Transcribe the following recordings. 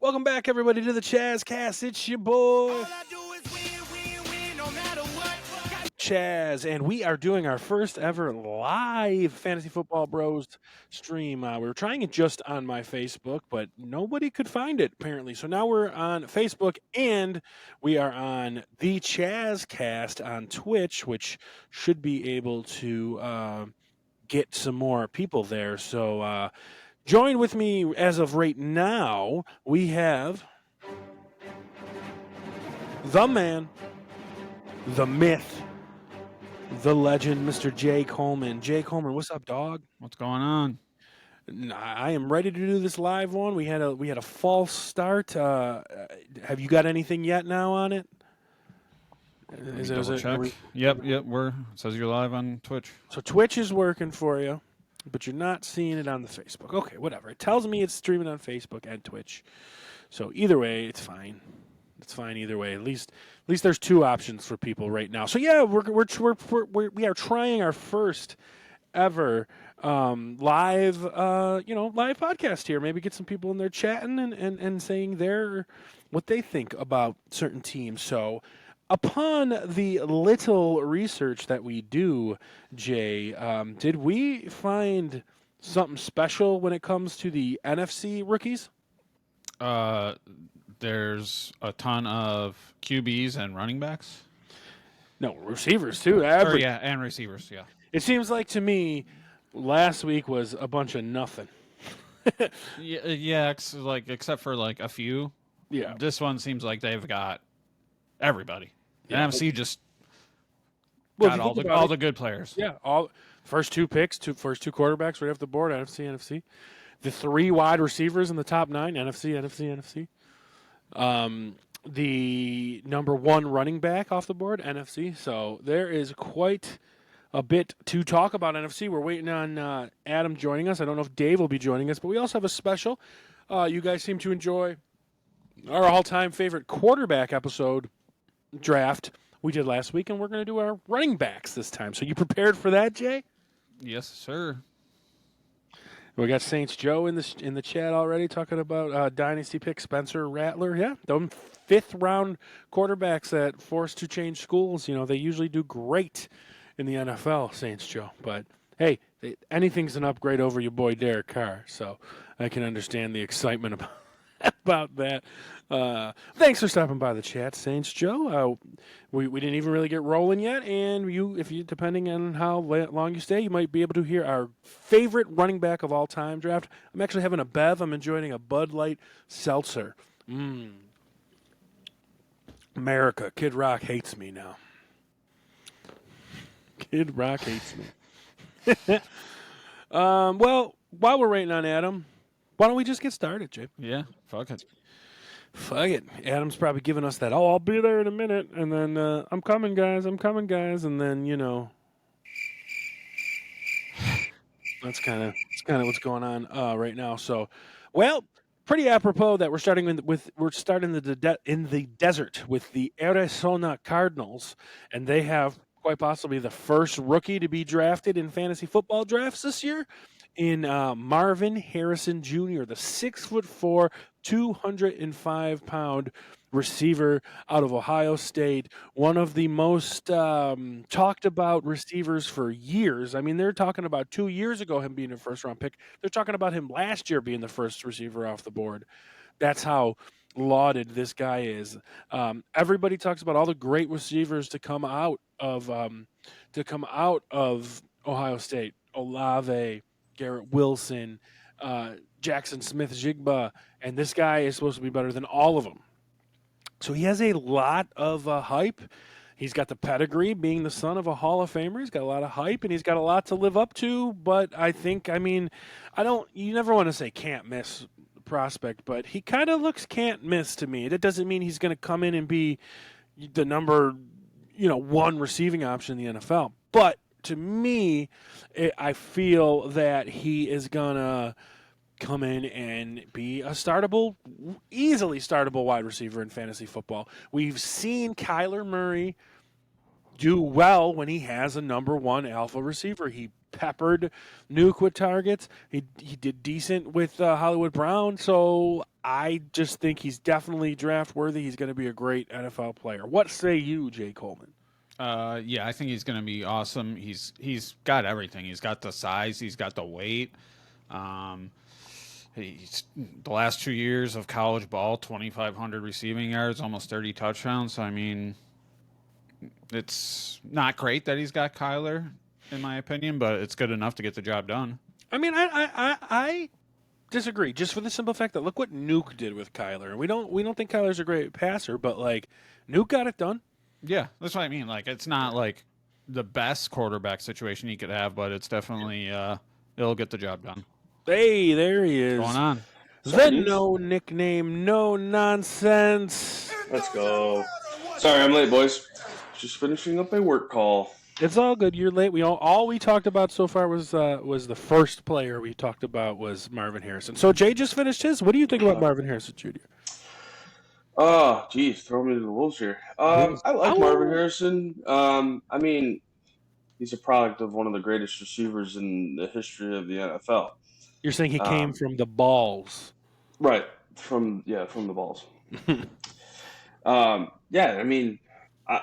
Welcome back, everybody, to the Chazz Cast. It's your boy, Chazz, and we are doing our first ever live Fantasy Football Bros stream. We were trying it just on my Facebook, but nobody could find it, apparently. So now we're on Facebook, and we are on the Chazz Cast on Twitch, which should be able to get some more people there. So join with me as of right now. We have the man, the myth, the legend, Mr. Jay Coleman. Jay Coleman, what's up, dog? What's going on? I am ready to do this live one. We had a false start. Have you got anything yet now on it? Check. Yep. It says you're live on Twitch. So Twitch is working for you, but you're not seeing it on the Facebook. Okay, whatever. It tells me it's streaming on Facebook and Twitch. So either way, it's fine. It's fine either way. At least there's two options for people right now. So yeah, we are trying our first ever live live podcast here. Maybe get some people in there chatting and saying what they think about certain teams. So upon the little research that we do, Jay, did we find something special when it comes to the NFC rookies? There's a ton of QBs and running backs. No, receivers too. And receivers, yeah. It seems like to me last week was a bunch of nothing. Except for like a few. Yeah. This one seems like they've got everybody. Yeah. NFC just got all the good players. Yeah, all first two picks, first two quarterbacks right off the board, NFC. The three wide receivers in the top 9, NFC. The number 1 running back off the board, NFC. So there is quite a bit to talk about NFC. We're waiting on Adam joining us. I don't know if Dave will be joining us, but we also have a special. You guys seem to enjoy our all-time favorite quarterback episode draft we did last week, and we're going to do our running backs this time. So you prepared for that, Jay? Yes, sir. We got Saints Joe in the chat already talking about dynasty pick Spencer Rattler. Yeah, them 5th round quarterbacks that forced to change schools. They usually do great in the NFL, Saints Joe. But hey, anything's an upgrade over your boy Derek Carr. So I can understand the excitement about that. Thanks for stopping by the chat, Saints Joe. We didn't even really get rolling yet, and if you depending on how long you stay, you might be able to hear our favorite running back of all time draft. I'm actually having a bev. I'm enjoying a Bud Light seltzer. America, Kid Rock hates me now. Kid Rock hates me. Well, while we're waiting on Adam, why don't we just get started, Jay? Yeah, fuck it. Fuck it. Adam's probably giving us that, I'll be there in a minute, and then, I'm coming, guys, and then, that's kind of what's going on right now. So, well, pretty apropos that we're starting in the desert with the Arizona Cardinals, and they have quite possibly the first rookie to be drafted in fantasy football drafts this year in Marvin Harrison Jr., the 6'4", 205-pound receiver out of Ohio State, one of the most talked about receivers for years. I mean, they're talking about 2 years ago him being a first-round pick. They're talking about him last year being the first receiver off the board. That's how lauded this guy is. Everybody talks about all the great receivers to come out of Ohio State. Olave, Garrett Wilson, Jackson Smith-Jigba, and this guy is supposed to be better than all of them. So he has a lot of hype. He's got the pedigree, being the son of a Hall of Famer. He's got a lot of hype, and he's got a lot to live up to. But you never want to say can't miss prospect, but he kind of looks can't miss to me. That doesn't mean he's going to come in and be the number 1 receiving option in the NFL. But to me, I feel that he is going to come in and be a easily startable wide receiver in fantasy football. We've seen Kyler Murray do well when he has a number 1 alpha receiver. He peppered Nuke with targets. He did decent with Hollywood Brown. So I just think he's definitely draft worthy. He's going to be a great NFL player. What say you, Jay Coleman? Yeah, I think he's going to be awesome. He's got everything. He's got the size. He's got the weight. Um, he's the last 2 years of college ball, 2,500 receiving yards, almost 30 touchdowns. So, I mean, it's not great that he's got Kyler, in my opinion, but it's good enough to get the job done. I mean, I disagree. Just for the simple fact that look what Nuke did with Kyler. We don't think Kyler's a great passer, but like Nuke got it done. Yeah, that's what I mean. Like, it's not like the best quarterback situation he could have, but it's definitely it'll get the job done. Hey, there he is. What's going on? The no nickname, no nonsense. Let's go. Sorry, I'm late, boys. Just finishing up my work call. It's all good. You're late. All we talked about so far was the first player we talked about was Marvin Harrison. So Jay just finished his. What do you think about Marvin Harrison Jr.? Oh, geez, throw me to the wolves here. I like Marvin Harrison. I mean, he's a product of one of the greatest receivers in the history of the NFL. You're saying he came from the balls, right? From the balls. I mean,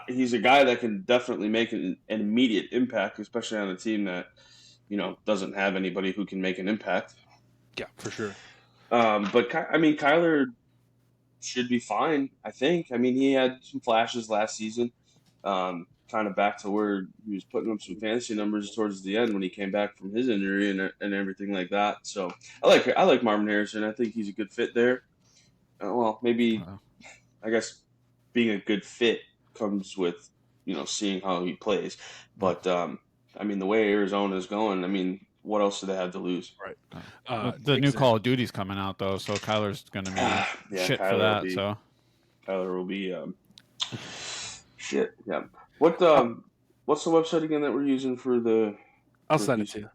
he's a guy that can definitely make an immediate impact, especially on a team that doesn't have anybody who can make an impact. Yeah, for sure. But I mean, Kyler should be fine, I think. I mean, he had some flashes last season, kind of back to where he was putting up some fantasy numbers towards the end when he came back from his injury and everything like that. So I like Marvin Harrison. I think he's a good fit there. Well, maybe I guess being a good fit comes with seeing how he plays. But I mean, the way Arizona is going, I mean, what else do they have to lose? Right. The new Call of Duty's coming out though, so Kyler's going to be shit Kyler for that. So Kyler will be shit. Yeah. What's the website again that we're using for the? I'll send it to you.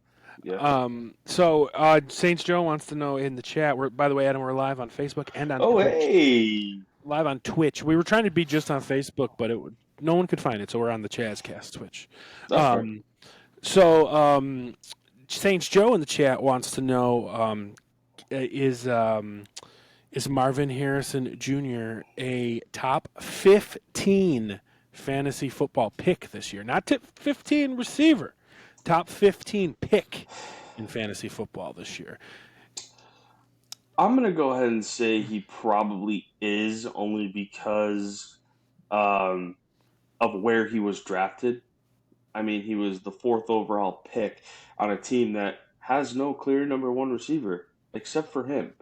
Yeah. So Saints Joe wants to know in the chat. By the way, Adam, we're live on Facebook and on Twitch. Hey. Live on Twitch. We were trying to be just on Facebook, but no one could find it, so we're on the Chazzcast Twitch. Saints Joe in the chat wants to know is Marvin Harrison Jr. a top 15 fantasy football pick this year? Not top 15 receiver, top 15 pick in fantasy football this year. I'm going to go ahead and say he probably is, only because of where he was drafted. I mean, he was the 4th overall pick on a team that has no clear number 1 receiver except for him.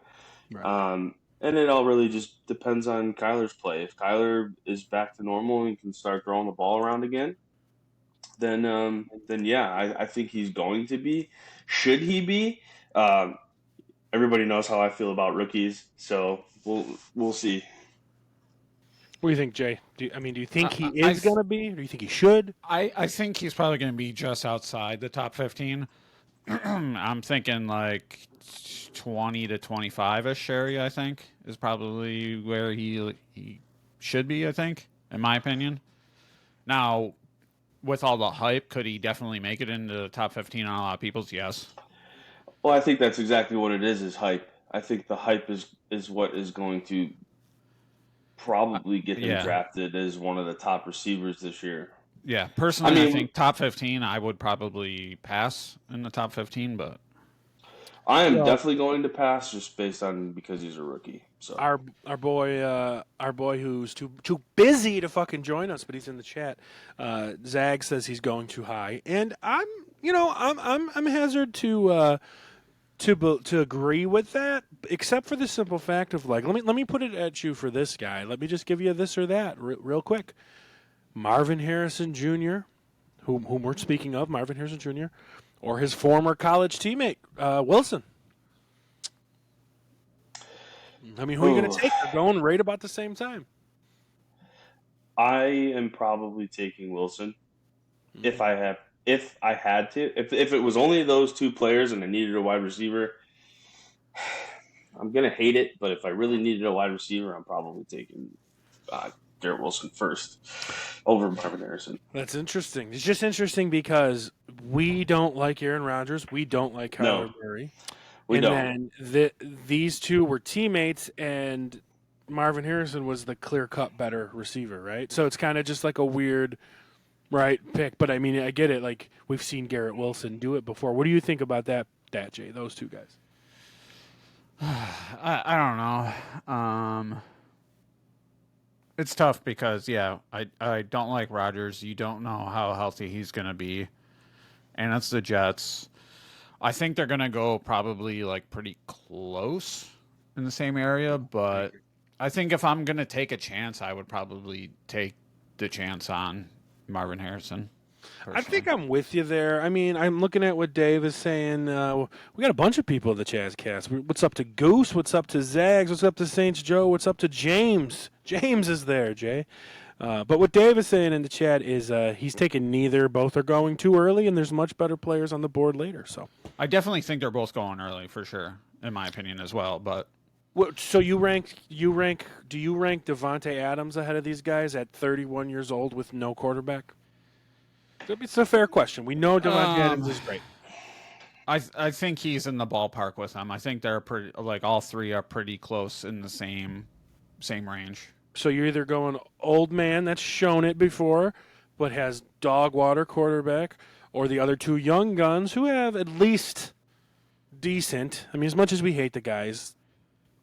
Right. And it all really just depends on Kyler's play. If Kyler is back to normal and can start throwing the ball around again, then yeah, I think he's going to be. Should he be? Everybody knows how I feel about rookies, so we'll see. What do you think, Jay? Do you think he is going to be, or do you think he should? I think he's probably going to be just outside the top 15. I'm thinking like 20 to 25-ish area, I think, is probably where he should be, I think, in my opinion. Now, with all the hype, could he definitely make it into the top 15 on a lot of people's? Yes. Well, I think that's exactly what it is hype. I think the hype is what is going to probably get him drafted as one of the top receivers this year. Yeah, personally, I think top 15, I would probably pass in the top 15, but I am definitely going to pass just because he's a rookie. So our boy who's too busy to fucking join us, but he's in the chat. Zag says he's going too high, and I'm hazard to agree with that, except for the simple fact of like, let me put it at you for this guy. Let me just give you this or that real quick. Marvin Harrison Jr., whom we're speaking of, Marvin Harrison Jr., or his former college teammate, Wilson. I mean, who are you going to take? They're going right about the same time. I am probably taking Wilson if I had to. If it was only those two players and I needed a wide receiver, I'm going to hate it. But if I really needed a wide receiver, I'm probably taking Garrett Wilson first over Marvin Harrison. That's interesting. It's just interesting because we don't like Aaron Rodgers. We don't like Kyler Murray. We and don't. then these two were teammates, and Marvin Harrison was the clear-cut better receiver, right? So it's kind of just like a weird, right, pick. But I mean, I get it. Like we've seen Garrett Wilson do it before. What do you think about that, Jay? Those two guys. I don't know. It's tough because I don't like Rodgers. You don't know how healthy he's gonna be, and it's the Jets. I think they're gonna go probably like pretty close in the same area, but I think if I'm gonna take a chance, I would probably take the chance on Marvin Harrison. I Personally. think I'm with you there. I mean, I'm looking at what Dave is saying. We got a bunch of people in the Chazcast. What's up to Goose? What's up to Zags? What's up to Saints Joe? What's up to James? James is there, Jay. But what Dave is saying in the chat is he's taking neither. Both are going too early, and there's much better players on the board later. So I definitely think they're both going early for sure, in my opinion as well. But so do you rank Devontae Adams ahead of these guys at 31 years old with no quarterback? It's a fair question. We know Devontae Adams is great. I think he's in the ballpark with them. I think they're pretty like all three are pretty close in the same range. So you're either going old man that's shown it before, but has dog water quarterback, or the other two young guns who have at least decent. I mean, as much as we hate the guys,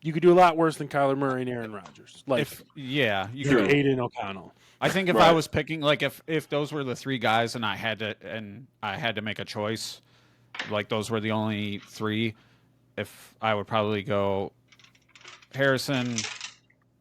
you could do a lot worse than Kyler Murray and Aaron Rodgers. Like, you True. could. Aiden O'Connell. I think if Right. I was picking, like, if those were the three guys and I had to make a choice, like those were the only three, if I would probably go Harrison,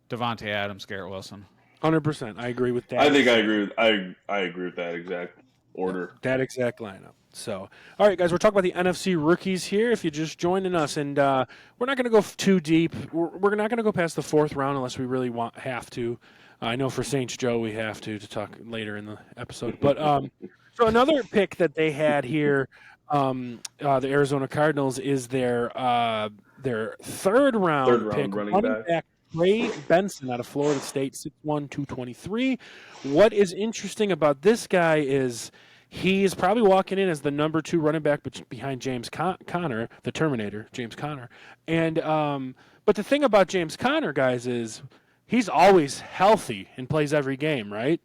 Devontae Adams, Garrett Wilson. 100%. I agree with that. I think I agree with I agree with that exact order. That exact lineup. So, all right, guys, we're talking about the NFC rookies here. If you're just joining us, and we're not going to go too deep. We're not going to go past the fourth round unless we really have to. I know for Saints Joe we have to talk later in the episode. But so another pick that they had here, the Arizona Cardinals, is their third round pick, running back. Trey Benson out of Florida State, 6'1", 223. What is interesting about this guy is he is probably walking in as the number 2 running back behind James Conner, the Terminator, James Conner. And but the thing about James Conner, guys, is he's always healthy and plays every game, right?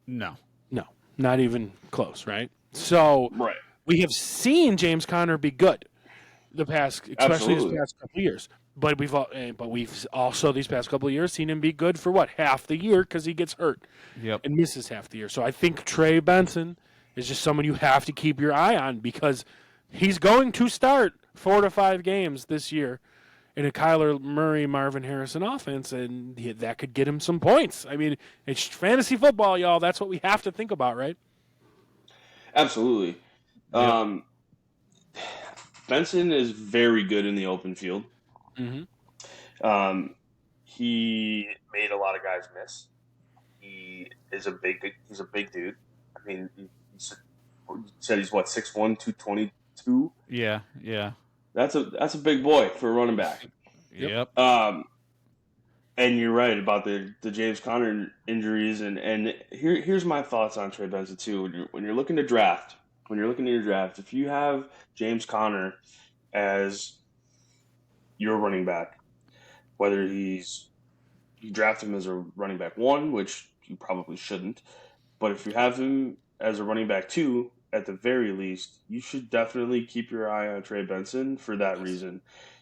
No. No, not even close, right? So Right. we have seen James Conner be good especially Absolutely. this past couple of years. But we've also these past couple of years seen him be good for what, half the year, because he gets hurt Yep. and misses half the year. So I think Trey Benson is just someone you have to keep your eye on because he's going to start 4 to 5 games this year in a Kyler Murray, Marvin Harrison offense, and that could get him some points. I mean, it's fantasy football, y'all. That's what we have to think about, right? Absolutely. Yep. Benson is very good in the open field. Mm-hmm. He made a lot of guys miss. He's a big dude. I mean, he said he's what, 6'1", 222? Yeah. That's a big boy for a running back. Yep. And you're right about the James Conner injuries, and here's my thoughts on Trey Benson too. When you're looking to draft, if you have James Conner as your running back, whether you draft him as a running back 1, which you probably shouldn't, but if you have him as a running back 2, at the very least, you should definitely keep your eye on Trey Benson for that reason.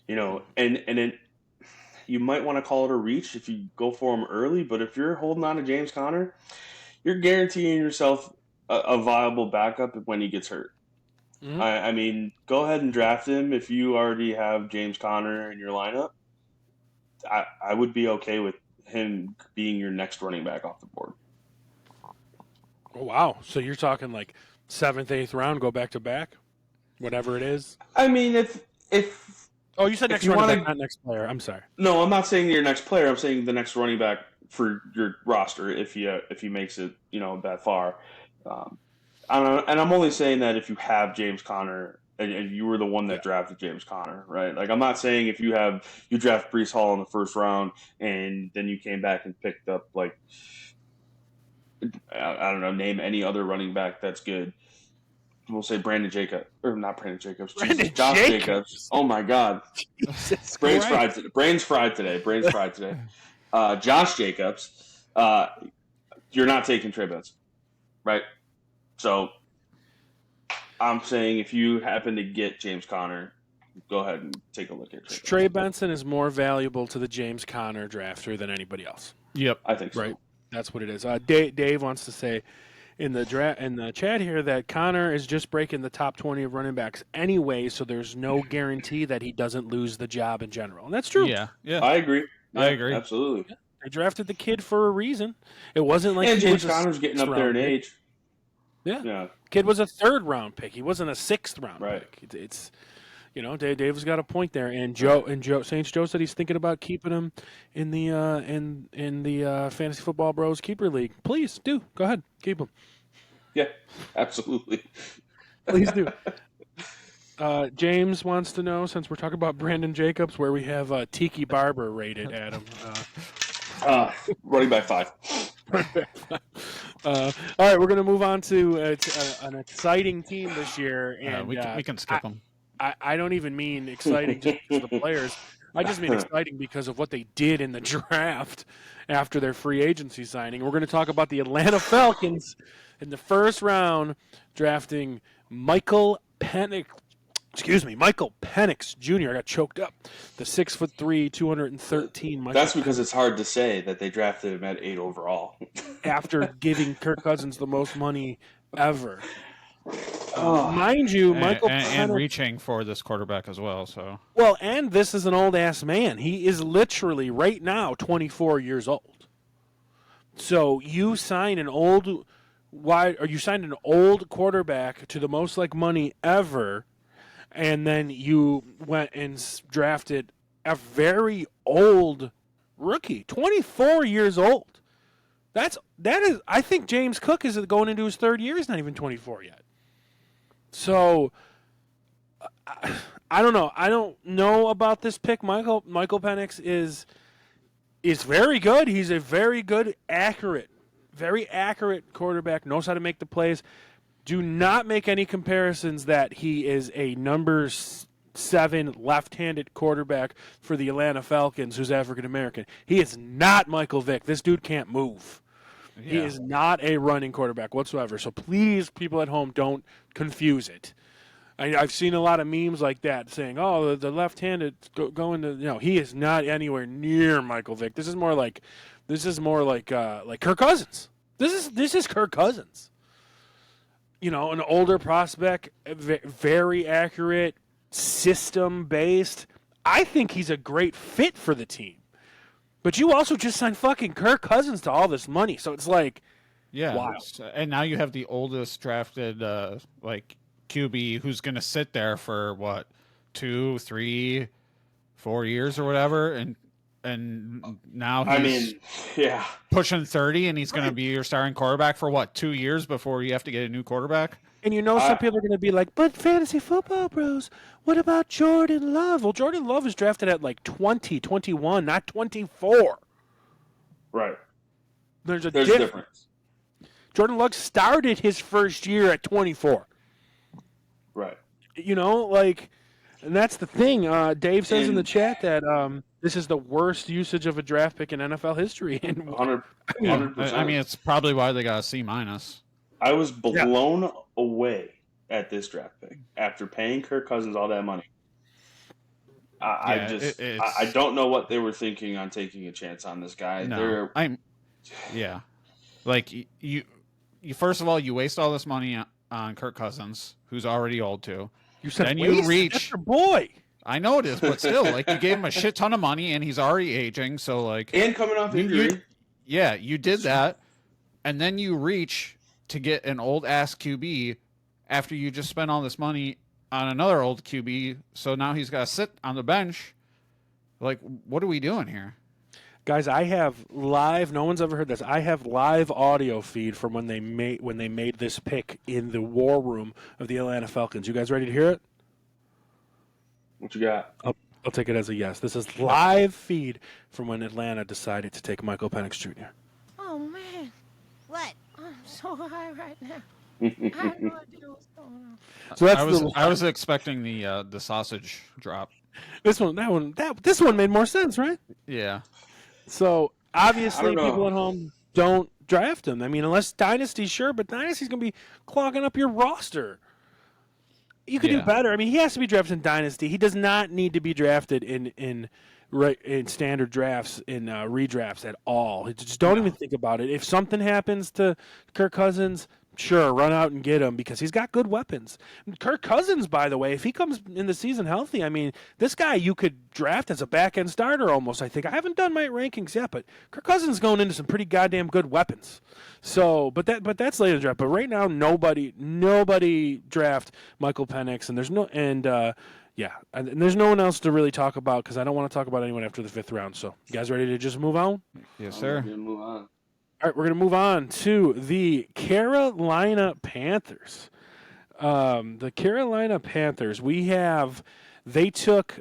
And then you might want to call it a reach if you go for him early, but if you're holding on to James Conner, you're guaranteeing yourself a viable backup when he gets hurt. Mm-hmm. I mean, go ahead and draft him if you already have James Conner in your lineup. I would be okay with him being your next running back off the board. Oh, wow. So you're talking like 7th, 8th round, go back to back, whatever it is. I mean, if Oh, you said next you running wanna- back, not next player. I'm sorry. no, I'm not saying your next player. I'm saying the next running back for your roster if he makes it that far. And I'm only saying that if you have James Conner and you were the one that drafted James Conner, right? Like, I'm not saying if you draft Breece Hall in the first round and then you came back and picked up, like, I don't know, name any other running back that's good. we'll say Brandon Jacobs, or not Brandon Jacobs, Brandon Jesus, Josh Jacobs. Oh my God, Jesus brains Christ. fried. Brains fried today. Brains fried today. Josh Jacobs, you're not taking Trey Benson, right? So I'm saying if you happen to get James Conner, go ahead and take a look at Trey Benson is more valuable to the James Conner drafter than anybody else. Yep. I think so. Right. That's what it is. Dave wants to say in the chat here that Connor is just breaking the top 20 of running backs anyway, so there's no guarantee that he doesn't lose the job in general. And that's true. Yeah. I agree. Yeah, I agree. Absolutely. Yeah. They drafted the kid for a reason. It wasn't like and he James was Conner's getting up there in age. Yeah. Kid was a 3rd round pick. He wasn't a 6th round pick. It's Dave's got a point there, and Saints Joe said he's thinking about keeping him in the Fantasy Football Bros Keeper League. Please do go ahead, keep him. Yeah, absolutely. Please do. James wants to know, since we're talking about Brandon Jacobs, where we have Tiki Barber rated, Adam. Running back 5. All right, we're going to move on to an exciting team this year, and we can skip them. I don't even mean exciting just because of the players. I just mean exciting because of what they did in the draft after their free agency signing. We're going to talk about the Atlanta Falcons in the 1st round, drafting Michael Penix Jr. I got choked up. The 6'3", 213. That's because it's hard to say that they drafted him at 8 overall. After giving Kirk Cousins the most money ever. Mind you, Michael Penix, and reaching for this quarterback as well. So and this is an old ass man. He is literally right now 24 years old. So you sign an old quarterback to the most money ever, and then you went and drafted a very old rookie, 24 years old. That is. I think James Cook is going into his 3rd year. He's not even 24 yet. So, I don't know. I don't know about this pick. Michael Penix is very good. He's a very good, very accurate quarterback. Knows how to make the plays. Do not make any comparisons that he is a number 7 left-handed quarterback for the Atlanta Falcons who's African American. He is not Michael Vick. This dude can't move. Yeah. He is not a running quarterback whatsoever. So please, people at home, don't confuse it. I've seen a lot of memes like that saying, "Oh, the left-handed going to." He is not anywhere near Michael Vick. This is more like Kirk Cousins. This is Kirk Cousins. An older prospect, very accurate, system-based. I think he's a great fit for the team. But you also just signed fucking Kirk Cousins to all this money, so it's wow. And now you have the oldest drafted QB who's going to sit there for what, 2, 3, 4 years or whatever, and now he's pushing 30, and he's going to be your starting quarterback for what, 2 years before you have to get a new quarterback. And some people are going to be like, but Fantasy Football Bros, what about Jordan Love? Well, Jordan Love was drafted at 20, 21, not 24. Right. There's a difference. Jordan Love started his first year at 24. Right. And that's the thing. Dave says in the chat that this is the worst usage of a draft pick in NFL history. 100%. I mean, it's probably why they got a C-. I was blown away at this draft pick after paying Kirk Cousins all that money. I don't know what they were thinking on taking a chance on this guy. No, you first of all, you waste all this money on Kirk Cousins, who's already old too. You said then you reach. That's your boy. I know it is, but still, you gave him a shit ton of money, and he's already aging. So and coming off injury. You did that, and then you reach to get an old ass QB after you just spent all this money on another old QB. So now he's got to sit on the bench. What are we doing here? Guys, I have live. No one's ever heard this. I have live audio feed from when they made this pick in the war room of the Atlanta Falcons. You guys ready to hear it? What you got? I'll take it as a yes. This is live feed from when Atlanta decided to take Michael Penix Jr. Oh man, what? I'm so high right now. had no idea what's going on. So that's I was expecting the sausage drop. This one made more sense, right? Yeah. So obviously, know. people at home don't draft him. I mean, unless Dynasty, sure, but Dynasty's going to be clogging up your roster. You could do better. I mean, he has to be drafted in Dynasty. He does not need to be drafted in standard drafts, in redrafts at all. Just don't even think about it. If something happens to Kirk Cousins, sure, run out and get him because he's got good weapons. Kirk Cousins, by the way, if he comes in the season healthy, I mean, this guy you could draft as a back-end starter almost, I think. I haven't done my rankings yet, but Kirk Cousins is going into some pretty goddamn good weapons. So, but that's later in the draft. But right now, nobody draft Michael Penix, and there's there's no one else to really talk about because I don't want to talk about anyone after the 5th round. So, you guys ready to just move on? Yes, sir. Move on. All right, we're going to move on to the Carolina Panthers. The Carolina Panthers, they took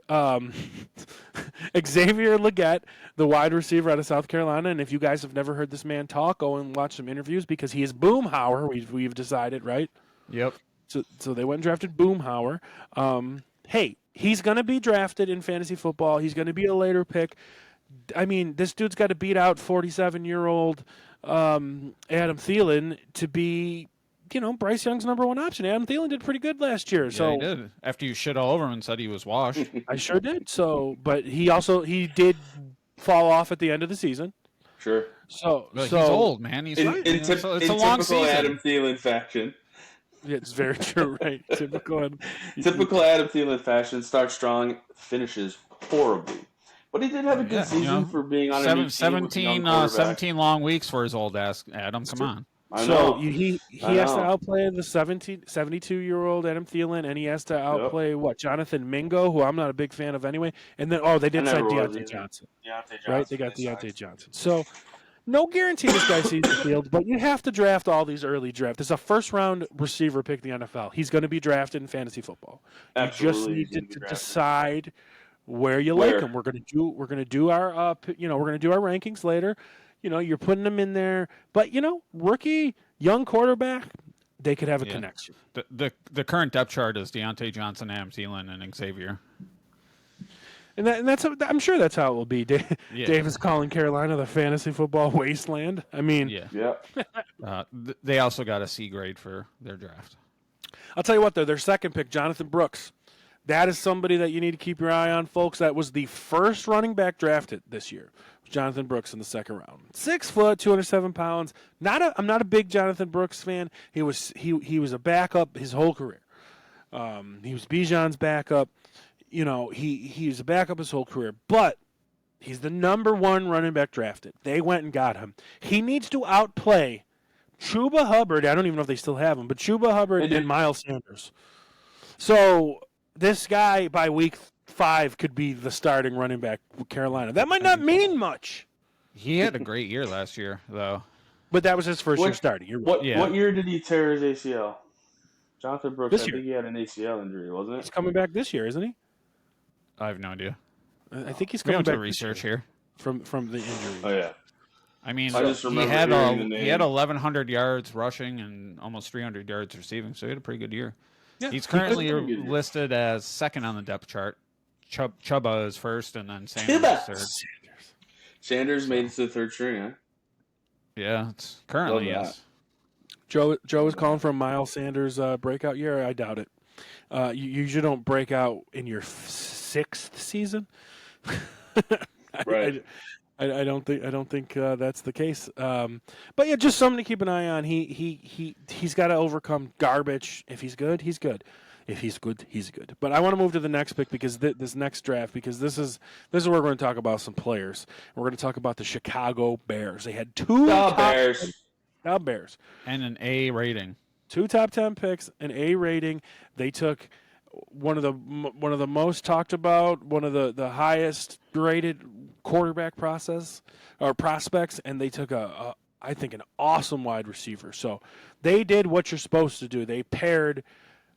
Xavier Leggett, the wide receiver out of South Carolina. And if you guys have never heard this man talk, go and watch some interviews because he is Boomhauer, we've decided, right? Yep. So they went and drafted Boomhauer. Hey, he's going to be drafted in fantasy football. He's going to be a later pick. I mean, this dude's got to beat out 47-year-old Adam Thielen to be, Bryce Young's number one option. Adam Thielen did pretty good last year. So he did. After you shit all over him and said he was washed. I sure did. So, but he did fall off at the end of the season. Sure. So he's old, man. He's right. It's a long season. Adam Thielen fashion. Yeah, it's very true, right? Typical Adam Thielen fashion. Starts strong, finishes horribly. But he did have a good season for being on a 17 long weeks for his old ass. Adam, come on. So he has to outplay the 72-year-old Adam Thielen, and he has to outplay Jonathan Mingo, who I'm not a big fan of anyway. And then they did sign Deontay Johnson. Right? They got Deontay Johnson. So no guarantee this guy sees the field, but you have to draft all these early drafts. It's a first-round receiver pick in the NFL. He's going to be drafted in fantasy football. Absolutely, you just need to decide where you like them. We're going to do our rankings later. You're putting them in there, but rookie, young quarterback, they could have a connection. The current depth chart is Deontay Johnson, Adam Thielen, and Xavier. And that's I'm sure that's how it will be. Dave is calling Carolina the fantasy football wasteland. I mean, they also got a C grade for their draft. I'll tell you what, though, their second pick, Jonathan Brooks. That is somebody that you need to keep your eye on, folks. That was the first running back drafted this year. Jonathan Brooks in the second round. 6 foot, 207 pounds. I'm not a big Jonathan Brooks fan. He was a backup his whole career. He was Bijan's backup. He was a backup his whole career. But he's the number one running back drafted. They went and got him. He needs to outplay Chuba Hubbard. I don't even know if they still have him, but Chuba Hubbard and Miles Sanders. So this guy by week 5 could be the starting running back with Carolina. That might not mean much. He had a great year last year, though. But that was his first year starting. What year did he tear his ACL? Jonathan Brooks, I think he had an ACL injury, wasn't it? He's coming back this year, isn't he? I have no idea. I think he's coming back. To research here from the injury. Oh yeah. I mean, he had 1,100 yards rushing and almost 300 yards receiving, so he had a pretty good year. Yeah, he's currently listed as second on the depth chart. Chuba is first, and then Sanders is third. Sanders made it to the third string, huh? Yeah, it's currently, yes. Joe is calling for a Miles Sanders breakout year. I doubt it. You usually don't break out in your 6th season. Right. I don't think that's the case. But yeah, just something to keep an eye on. He's got to overcome garbage. If he's good, he's good. If he's good, he's good. But I want to move to the next pick because this next draft, because this is where we're going to talk about some players. We're going to talk about the Chicago Bears. They had two Bears and an A rating. 2 top 10 picks, an A rating. They took one of the most talked about, one of the highest rated quarterback prospects, and they took I think an awesome wide receiver. So they did what you're supposed to do. They paired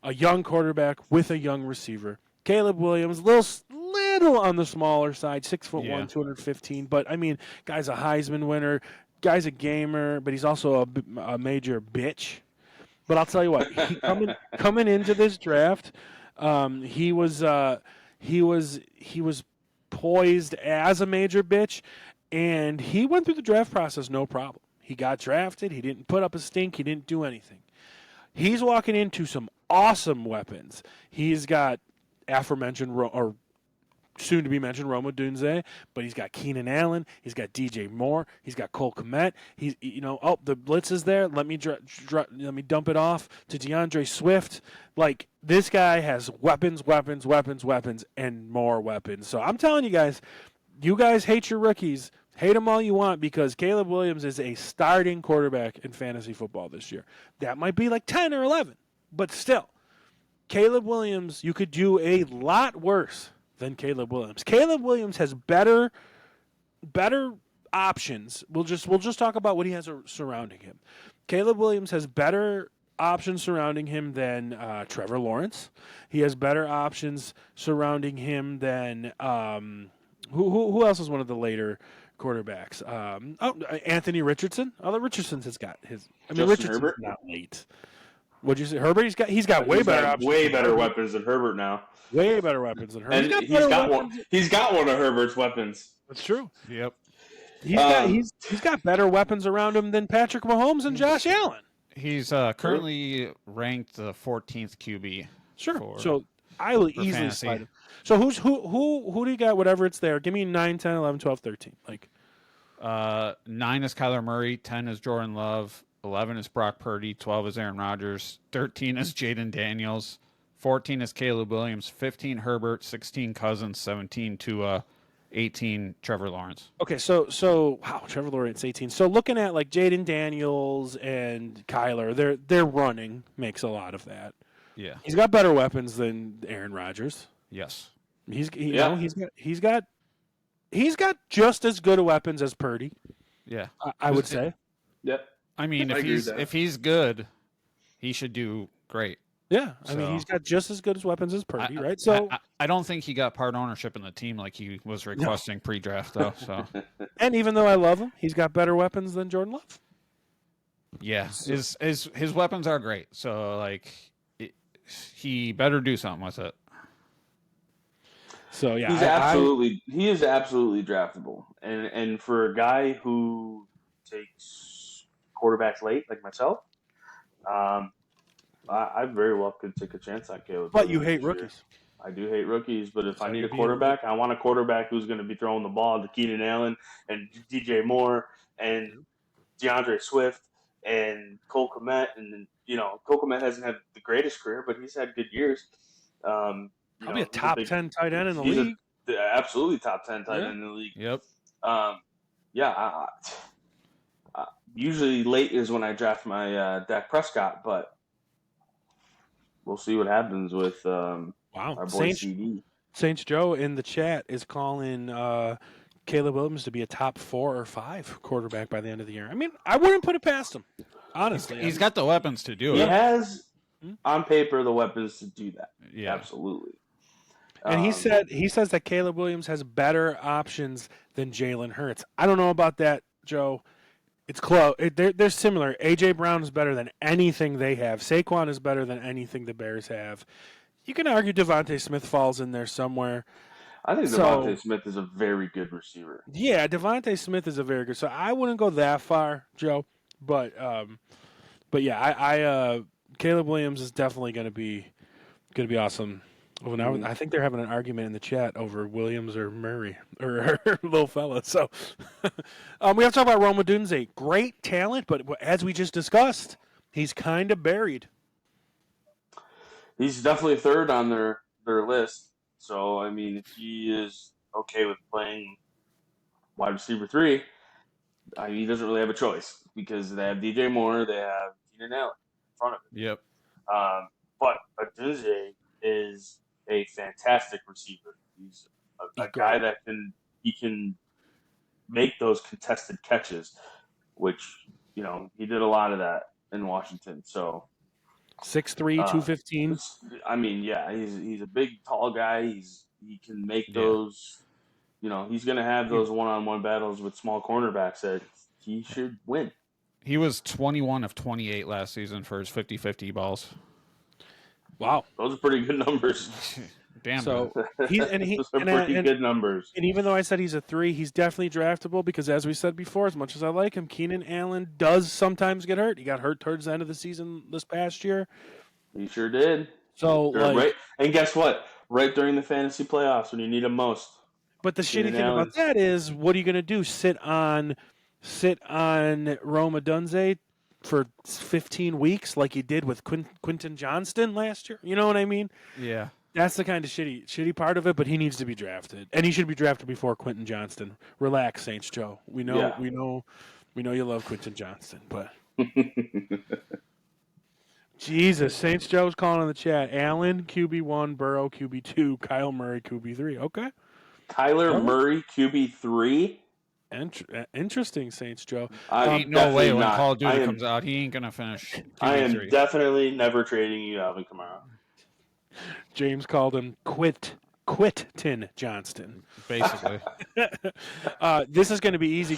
a young quarterback with a young receiver. Caleb Williams, little on the smaller side, 6'1", 215. But I mean, guy's a Heisman winner. Guy's a gamer, but he's also a major bitch. But I'll tell you what, he coming into this draft, he was poised as a major bitch, and he went through the draft process no problem. He got drafted. He didn't put up a stink. He didn't do anything. He's walking into some awesome weapons. He's got aforementioned or soon to be mentioned Roma Odunze, but he's got Keenan Allen, he's got DJ Moore, he's got Cole Kmet. He's the blitz is there. Let me dump it off to DeAndre Swift. Like, this guy has weapons, and more weapons. So I'm telling you guys hate your rookies. Hate them all you want, because Caleb Williams is a starting quarterback in fantasy football this year. That might be like 10 or 11, but still, Caleb Williams, you could do a lot worse than Caleb Williams. Caleb Williams has better options. We'll just talk about what he has surrounding him. Caleb Williams has better options surrounding him than Trevor Lawrence. He has better options surrounding him than who else is one of the later quarterbacks? Anthony Richardson. Although Richardson's has got his. Richardson's Herbert? not late. What'd you say, Herbert? He's got way better options. Way better weapons than Herbert now. Way better weapons than Herbert. And he's got one of Herbert's weapons. That's true. Yep. He's got better weapons around him than Patrick Mahomes and Josh Allen. He's currently ranked the 14th QB. Sure. So I will easily fantasy. slide him. So who do you got? Whatever it's there. Give me 9, 10, 11, 12, 13. Like 9 is Kyler Murray, 10 is Jordan Love, 11 is Brock Purdy, 12 is Aaron Rodgers, 13 is Jaden Daniels, 14 is Caleb Williams, 15 Herbert, 16 Cousins, 17 Tua, 18 Trevor Lawrence. Okay, so wow, Trevor Lawrence 18. So looking at like Jaden Daniels and Kyler, their running makes a lot of that. Yeah. He's got better weapons than Aaron Rodgers. Yes. He's got just as good weapons as Purdy. Yeah. I would say. Yep. I mean, if he's good, he should do great. Yeah, I mean, he's got just as good as weapons as Purdy, right? So I don't think he got part ownership in the team like he was requesting pre-draft, though. So, and even though I love him, he's got better weapons than Jordan Love. Yeah, his weapons are great. So, like, he better do something with it. So yeah, he is absolutely draftable, and for a guy who takes quarterbacks late like myself, I very well could take a chance on Caleb. But you hate rookies. I do hate rookies, but if I need a quarterback, I want a quarterback who's going to be throwing the ball to Keenan Allen and DJ Moore and DeAndre Swift and Cole Kmet. And Cole Kmet hasn't had the greatest career, but he's had good years. Probably a top 10 tight end in the league. Absolutely top 10 tight end in the league. Yep. Usually late is when I draft my Dak Prescott, but we'll see what happens with our boy CD. Saints Joe in the chat is calling Caleb Williams to be a top 4 or 5 quarterback by the end of the year. I mean, I wouldn't put it past him, honestly. He's got the weapons to do it. He has, on paper, the weapons to do that. Yeah. Absolutely. And he says that Caleb Williams has better options than Jalen Hurts. I don't know about that, Joe. It's close. They're similar. A.J. Brown is better than anything they have. Saquon is better than anything the Bears have. You can argue Devontae Smith falls in there somewhere. I think Devontae Smith is a very good receiver. Yeah, Devontae Smith is a very good. So I wouldn't go that far, Joe. But yeah, Caleb Williams is definitely going to be awesome. Well, now I think they're having an argument in the chat over Williams or Murray or little fella. So we have to talk about Roma Odunze. Great talent, but as we just discussed, he's kind of buried. He's definitely third on their list. So, I mean, if he is okay with playing wide receiver 3, he doesn't really have a choice because they have DJ Moore, they have Keenan Allen in front of him. Yep. But Odunze is a fantastic receiver. He's a guy that can make those contested catches, which, he did a lot of that in Washington. So 6'3", 215. I mean, yeah, he's a big, tall guy. He can make those. He's going to have those one-on-one battles with small cornerbacks that he should win. He was 21 of 28 last season for his 50-50 balls. Wow. Those are pretty good numbers. Damn. So Those are pretty good numbers. And even though I said he's a 3, he's definitely draftable because, as we said before, as much as I like him, Keenan Allen does sometimes get hurt. He got hurt towards the end of the season this past year. He sure did. So, right. And guess what? Right during the fantasy playoffs when you need him most. But the shitty thing about that is, what are you going to do? Sit on Roma Odunze for 15 weeks like you did with Quentin Johnston last year? You know what I mean? Yeah. That's the kind of shitty part of it, but he needs to be drafted. And he should be drafted before Quentin Johnston. Relax, Saints Joe. We know you love Quentin Johnston, but Jesus, Saints Joe's calling in the chat. Allen, QB1, Burrow, QB2, Kyle Murray, QB3. Okay. Kyler Murray, QB3? Interesting, Saints Joe. Ain't no way when Call of Duty comes out, he ain't going to finish QB3. I am definitely never trading you, Alvin Kamara. James called him Quittin Johnston. Basically. This is going to be easy,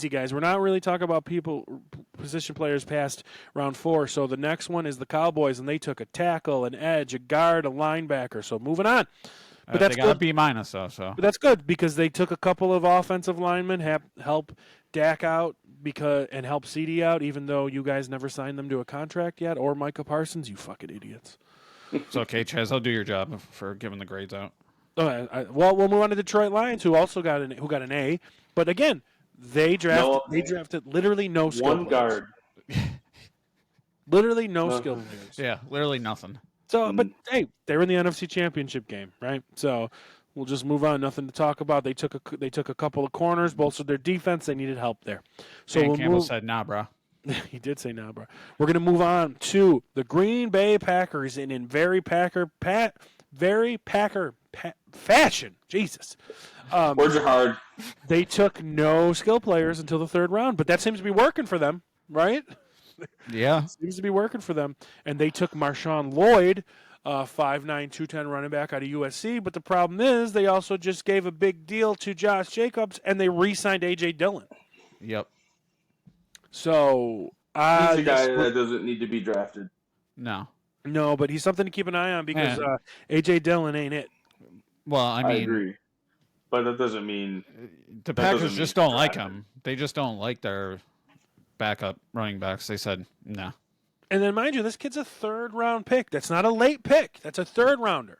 guys. We're not really talking about position players past round 4. So the next one is the Cowboys, and they took a tackle, an edge, a guard, a linebacker. So moving on. But that's they got good. a B- though. So. But that's good because they took a couple of offensive linemen, help Dak out and help CD out, even though you guys never signed them to a contract yet, or Micah Parsons, you fucking idiots. It's okay, Chaz. I'll do your job for giving the grades out. Well, we'll move on to Detroit Lions, who also got an A. But again, they drafted literally no skill one players. guard. Literally no skill players. Yeah, literally nothing. So, but hey, they were in the NFC Championship game, right? So we'll just move on. Nothing to talk about. They took a couple of corners, bolstered their defense. They needed help there. So Dan Campbell said, "Nah, bro." He did say nah, bro. We're going to move on to the Green Bay Packers in very Packer fashion. Jesus. Words are hard. They took no skill players until the 3rd round, but that seems to be working for them, right? Yeah. Seems to be working for them. And they took Marshawn Lloyd, 5'9", 210 running back out of USC. But the problem is they also just gave a big deal to Josh Jacobs, and they re-signed A.J. Dillon. Yep. So he's a guy that doesn't need to be drafted. No, but he's something to keep an eye on because A.J. Dillon ain't it. Well, I agree, but that doesn't mean the Packers just don't like him. They just don't like their backup running backs. They said no. And then, mind you, this kid's a 3rd round pick. That's not a late pick. That's a 3rd rounder.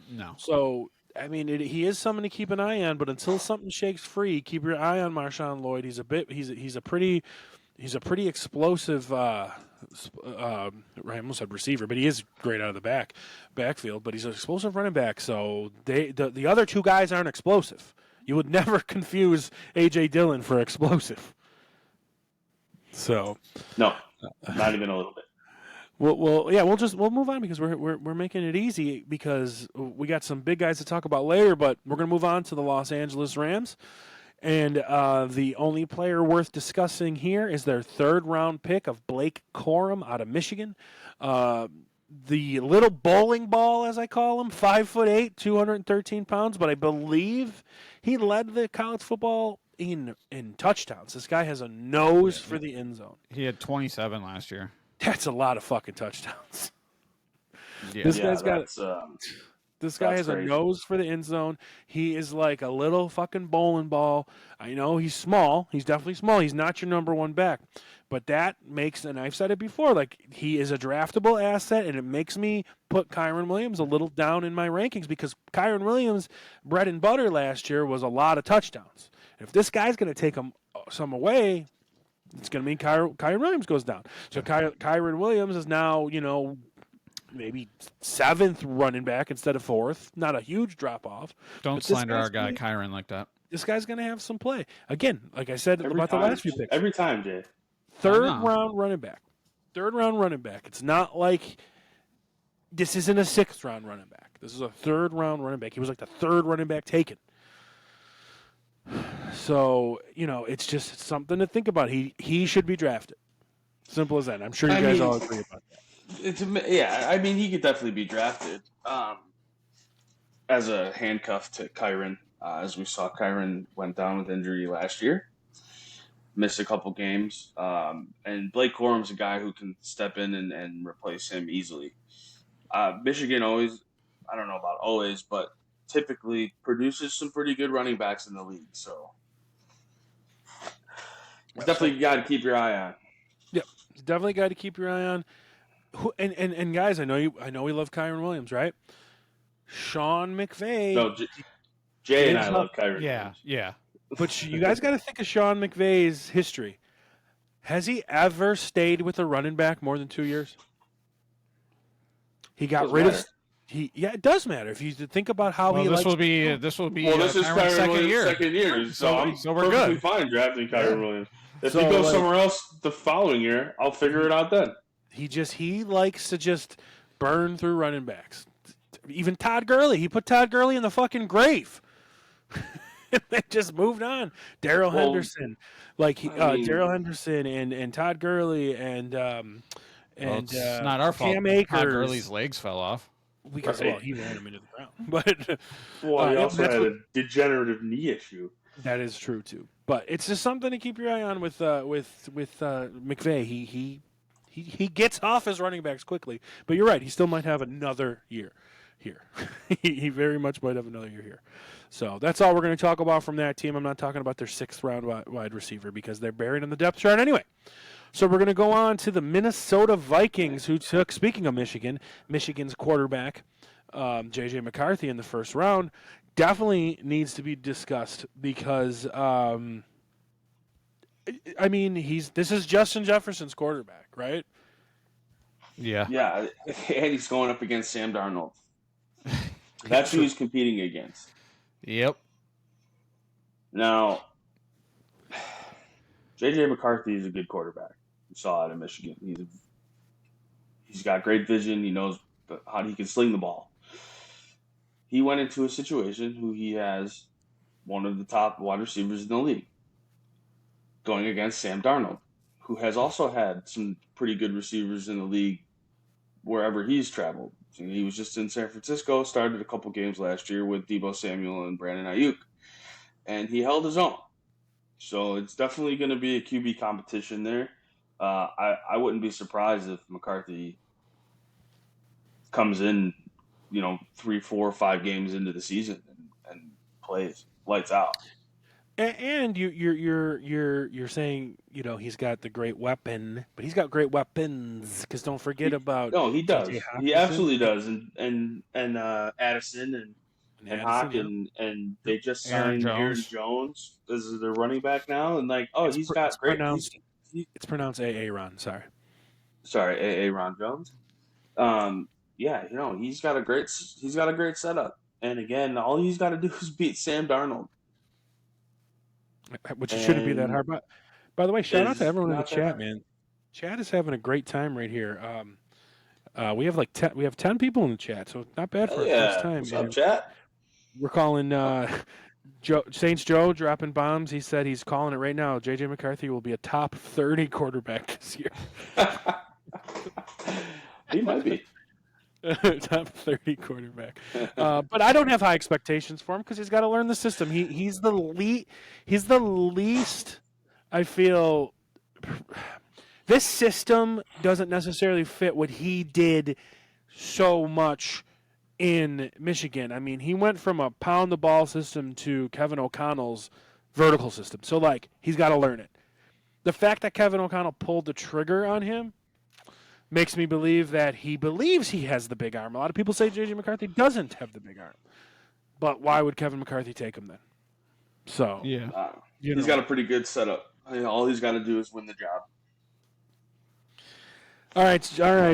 No. So I mean, he is someone to keep an eye on, but until something shakes free, keep your eye on Marshawn Lloyd. He's a pretty explosive. I almost said receiver, but he is great out of the backfield. But he's an explosive running back. So the other 2 guys aren't explosive. You would never confuse A.J. Dillon for explosive. So no, not even a little bit. We'll move on because we're making it easy because we got some big guys to talk about later, but we're going to move on to the Los Angeles Rams. And the only player worth discussing here is their 3rd round pick of Blake Corum out of Michigan. The little bowling ball, as I call him, 5'8", 213 pounds, but I believe he led the college football in touchdowns. This guy has a nose for the end zone. He had 27 last year. That's a lot of fucking touchdowns. Yeah. This guy's got This guy has crazy. a nose for the end zone. He is like a little fucking bowling ball. I know he's small. He's definitely small. He's not your number 1 back. But that makes, and I've said it before, like he is a draftable asset, and it makes me put Kyren Williams a little down in my rankings because Kyren Williams' bread and butter last year was a lot of touchdowns. If this guy's going to take some away, it's going to mean Kyren Williams goes down. So Kyren Williams is now, maybe 7th running back instead of 4th. Not a huge drop-off. Don't slander our guy Kyren like that. This guy's going to have some play. Again, like I said about the last few picks. Every time, Jay. 3rd round running back. 3rd round running back. It's not like this isn't a 6th round running back. This is a 3rd round running back. He was like the 3rd running back taken. So, it's just something to think about. He should be drafted. Simple as that. I'm sure you guys all agree about that. I mean, he could definitely be drafted as a handcuff to Kyren, as we saw Kyren went down with injury last year. miss a couple games. And Blake Corum's a guy who can step in and replace him easily. Michigan always, I don't know about always, but typically produces some pretty good running backs in the league. So it's definitely got to keep your eye on. Yep, it's definitely got to keep your eye on. And guys, I know we love Kyron Williams, right? Sean McVay. No, Jay and I love Kyron Williams. Yeah. But you guys got to think of Sean McVay's history. Has he ever stayed with a running back more than 2 years? He got rid of. Yeah, it does matter if you think about how he. This will be. Well, this is Kyron second year. Second year, so we're perfectly good. Fine drafting Kyron Williams. If he goes somewhere else the following year, I'll figure it out then. He likes to just burn through running backs. Even Todd Gurley, he put Todd Gurley in the fucking grave. And then just moved on. Darrell Henderson, Darrell Henderson and Todd Gurley and it's not our fault. Cam Akers. Todd Gurley's legs fell off. Because he ran him into the ground. But he also had a degenerative knee issue. That is true too. But it's just something to keep your eye on with McVay. He gets off his running backs quickly. But you're right. He still might have another year here. He very much might have another year here. So that's all we're going to talk about from that team. I'm not talking about their 6th round wide receiver because they're buried in the depth chart anyway. So we're going to go on to the Minnesota Vikings, who took, speaking of Michigan's quarterback, J.J. McCarthy in the 1st round. Definitely needs to be discussed because, this is Justin Jefferson's quarterback, right? Yeah. Yeah, and he's going up against Sam Darnold. That's who he's competing against. Yep. Now, J.J. McCarthy is a good quarterback. You saw it in Michigan. He's got great vision. He knows how he can sling the ball. He went into a situation who he has one of the top wide receivers in the league going against Sam Darnold, who has also had some pretty good receivers in the league wherever he's traveled. He was just in San Francisco, started a couple games last year with Deebo Samuel and Brandon Ayuk, and he held his own. So it's definitely going to be a QB competition there. I wouldn't be surprised if McCarthy comes in, 3, 4, 5 games into the season and plays lights out. And you're saying he's got the great weapon, but he's got great weapons because don't forget about. No, he does. He absolutely does, and Addison and Hawk and they just signed Aaron Jones as their running back now, and he's got great. It's pronounced Aaron. Sorry, Aaron Jones. He's got a great setup, and again, all he's got to do is beat Sam Darnold. Which shouldn't be that hard. But by the way, shout out to everyone in the chat, man. Chat is having a great time right here. We have 10 people in the chat, so not bad for our first time. What's up, chat? We're calling Saints Joe dropping bombs. He said he's calling it right now. J.J. McCarthy will be a top 30 quarterback this year. He might be. Top 30 quarterback. But I don't have high expectations for him because he's got to learn the system. He's the least, I feel, this system doesn't necessarily fit what he did so much in Michigan. I mean, he went from a pound the ball system to Kevin O'Connell's vertical system. So, he's got to learn it. The fact that Kevin O'Connell pulled the trigger on him makes me believe that he believes he has the big arm. A lot of people say J.J. McCarthy doesn't have the big arm. But why would Kevin McCarthy take him then? So, yeah. He's got a pretty good setup. All he's got to do is win the job. All right.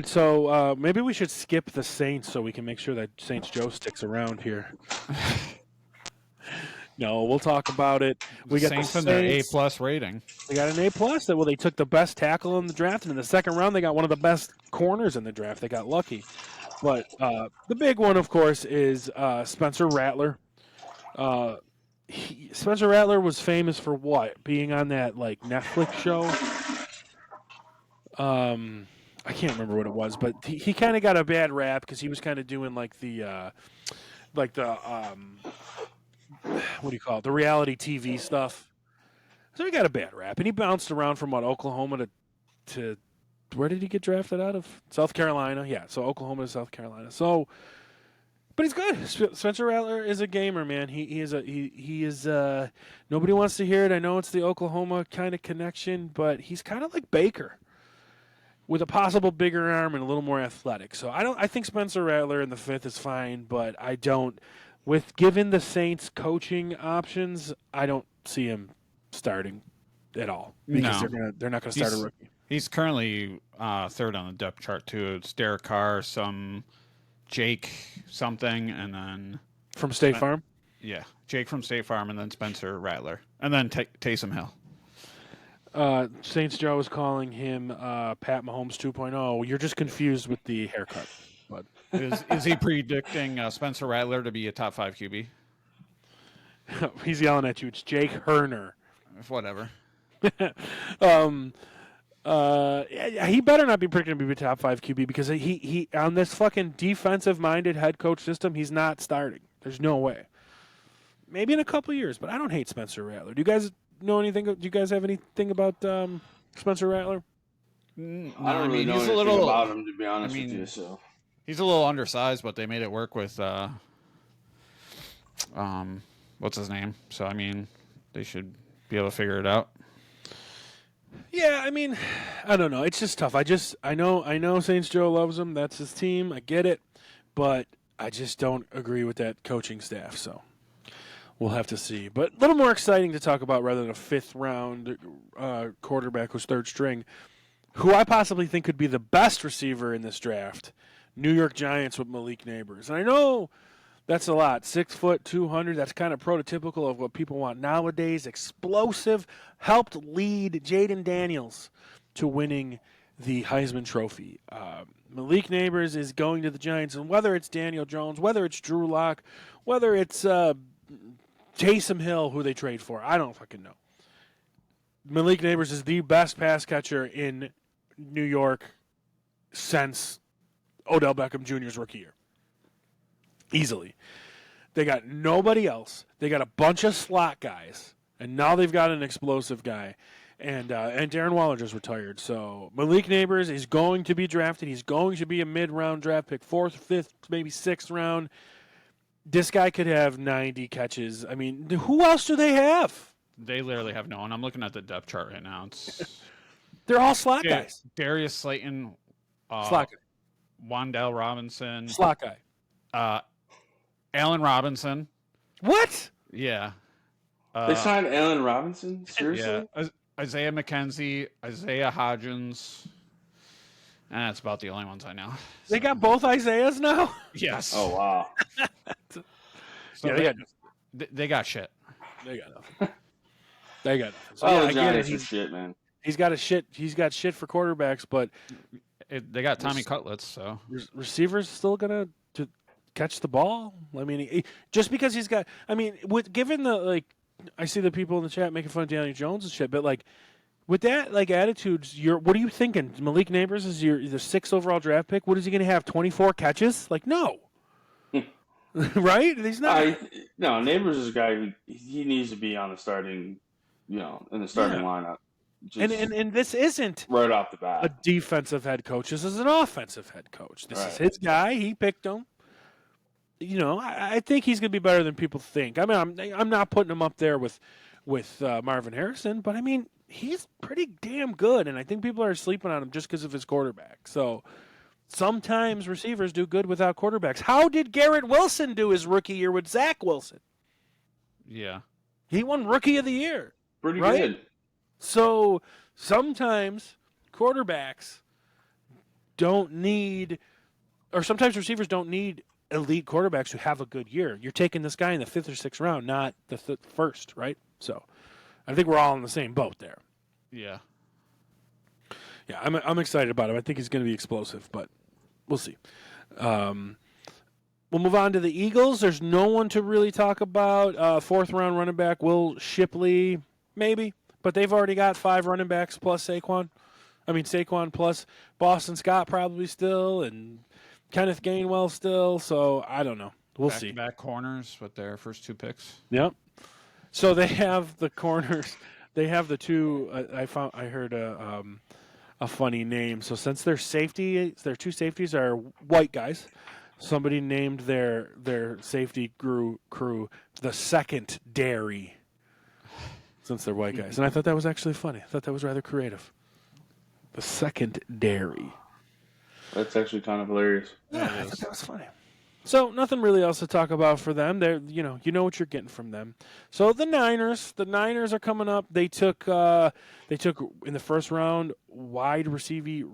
So maybe we should skip the Saints so we can make sure that Saints Joe sticks around here. No, we'll talk about it. We got Saints the in their Saints. A+ rating. They got an A+. They took the best tackle in the draft, and in the 2nd round, they got one of the best corners in the draft. They got lucky. But the big one, of course, is Spencer Rattler. Spencer Rattler was famous for what? Being on that Netflix show. I can't remember what it was, but he kind of got a bad rap because he was kind of doing the what do you call it? The reality TV stuff. So he got a bad rap, and he bounced around from Oklahoma to where did he get drafted out of? South Carolina. Yeah, so Oklahoma to South Carolina. So, but he's good. Spencer Rattler is a gamer, man. He is. Nobody wants to hear it. I know it's the Oklahoma kind of connection, but he's kind of like Baker, with a possible bigger arm and a little more athletic. So I think Spencer Rattler in the 5th is fine, but I don't. Given the Saints coaching options, I don't see him starting at all because they're not going to start a rookie. He's currently 3rd on the depth chart too. It's Derek Carr, some Jake something, and then from State Farm. Yeah, Jake from State Farm, and then Spencer Rattler, and then Taysom Hill. Saints Joe is calling him Pat Mahomes 2.0. You're just confused with the haircut. But is he predicting Spencer Rattler to be a top 5 QB? He's yelling at you. It's Jake Herner. Whatever. He better not be predicting to be a top 5 QB because he on this fucking defensive-minded head coach system, he's not starting. There's no way. Maybe in a couple of years, but I don't hate Spencer Rattler. Do you guys know anything? Do you guys have anything about Spencer Rattler? I don't really know anything about him, to be honest with you. So he's a little undersized, but they made it work with what's his name? So I mean, they should be able to figure it out. Yeah, I mean, I don't know. It's just tough. I know Saints Joe loves him. That's his team. I get it, but I just don't agree with that coaching staff. So we'll have to see. But a little more exciting to talk about rather than a 5th round quarterback who's 3rd string, who I possibly think could be the best receiver in this draft. New York Giants with Malik Neighbors, and I know that's a lot. 6 foot, 200. That's kind of prototypical of what people want nowadays. Explosive, helped lead Jaden Daniels to winning the Heisman Trophy. Malik Neighbors is going to the Giants, and whether it's Daniel Jones, whether it's Drew Lock, whether it's Taysom Hill, who they trade for, I don't fucking know. Malik Neighbors is the best pass catcher in New York since Odell Beckham Jr.'s rookie year. Easily. They got nobody else. They got a bunch of slot guys, and now they've got an explosive guy. And Darren Waller just retired. So Malik Neighbors is going to be drafted. He's going to be a mid-round draft pick, 4th, 5th, maybe 6th round. This guy could have 90 catches. I mean, who else do they have? They literally have no one. I'm looking at the depth chart right now. They're all slot guys. Darius Slayton, slot guy. Wandale Robinson, slot guy. Allen Robinson. What? Yeah. They signed Allen Robinson? Seriously? Yeah. Isaiah McKenzie, Isaiah Hodgins. And that's about the only ones I know. They got both Isaiahs now? Yes. Oh, wow. So yeah, they got shit. They got nothing. They got nothing. So, the Giants are shit, man. He's got shit for quarterbacks, but they got Tommy Cutlets, so receivers still gonna to catch the ball. I mean, just because he's got. I mean, given the I see the people in the chat making fun of Daniel Jones and shit, but with that attitudes, what are you thinking? Malik Neighbors is the 6th overall draft pick. What is he gonna have? 24 catches? No. Right? He's not. No, Neighbors is a guy who he needs to be on the starting, in the starting lineup. And this isn't right off the bat a defensive head coach. This is an offensive head coach. This is his guy. He picked him. I think he's going to be better than people think. I mean, I'm not putting him up there with Marvin Harrison, but I mean, he's pretty damn good, and I think people are sleeping on him just because of his quarterback. So sometimes receivers do good without quarterbacks. How did Garrett Wilson do his rookie year with Zach Wilson? Yeah. He won Rookie of the Year. Pretty good. So sometimes quarterbacks don't need, or sometimes receivers don't need elite quarterbacks who have a good year. You're taking this guy in the 5th or 6th round, not the 1st, right? So I think we're all in the same boat there. Yeah. Yeah, I'm excited about him. I think he's going to be explosive, but we'll see. We'll move on to the Eagles. There's no one to really talk about. 4th round running back Will Shipley, maybe, but they've already got 5 running backs plus Saquon. Saquon plus Boston Scott probably still, and Kenneth Gainwell still. So I don't know. We'll see. Back corners with their first 2 picks. Yep. So they have the corners. They have the two. I heard a funny name. So since their two safeties are white guys, somebody named their safety crew the second dairy. Since they're white guys, and I thought that was actually funny. I thought that was rather creative. The second dairy. That's actually kind of hilarious. Yeah, I thought that was funny. So nothing really else to talk about for them. They're you know what you're getting from them. So the Niners are coming up. They took in the first round wide receiver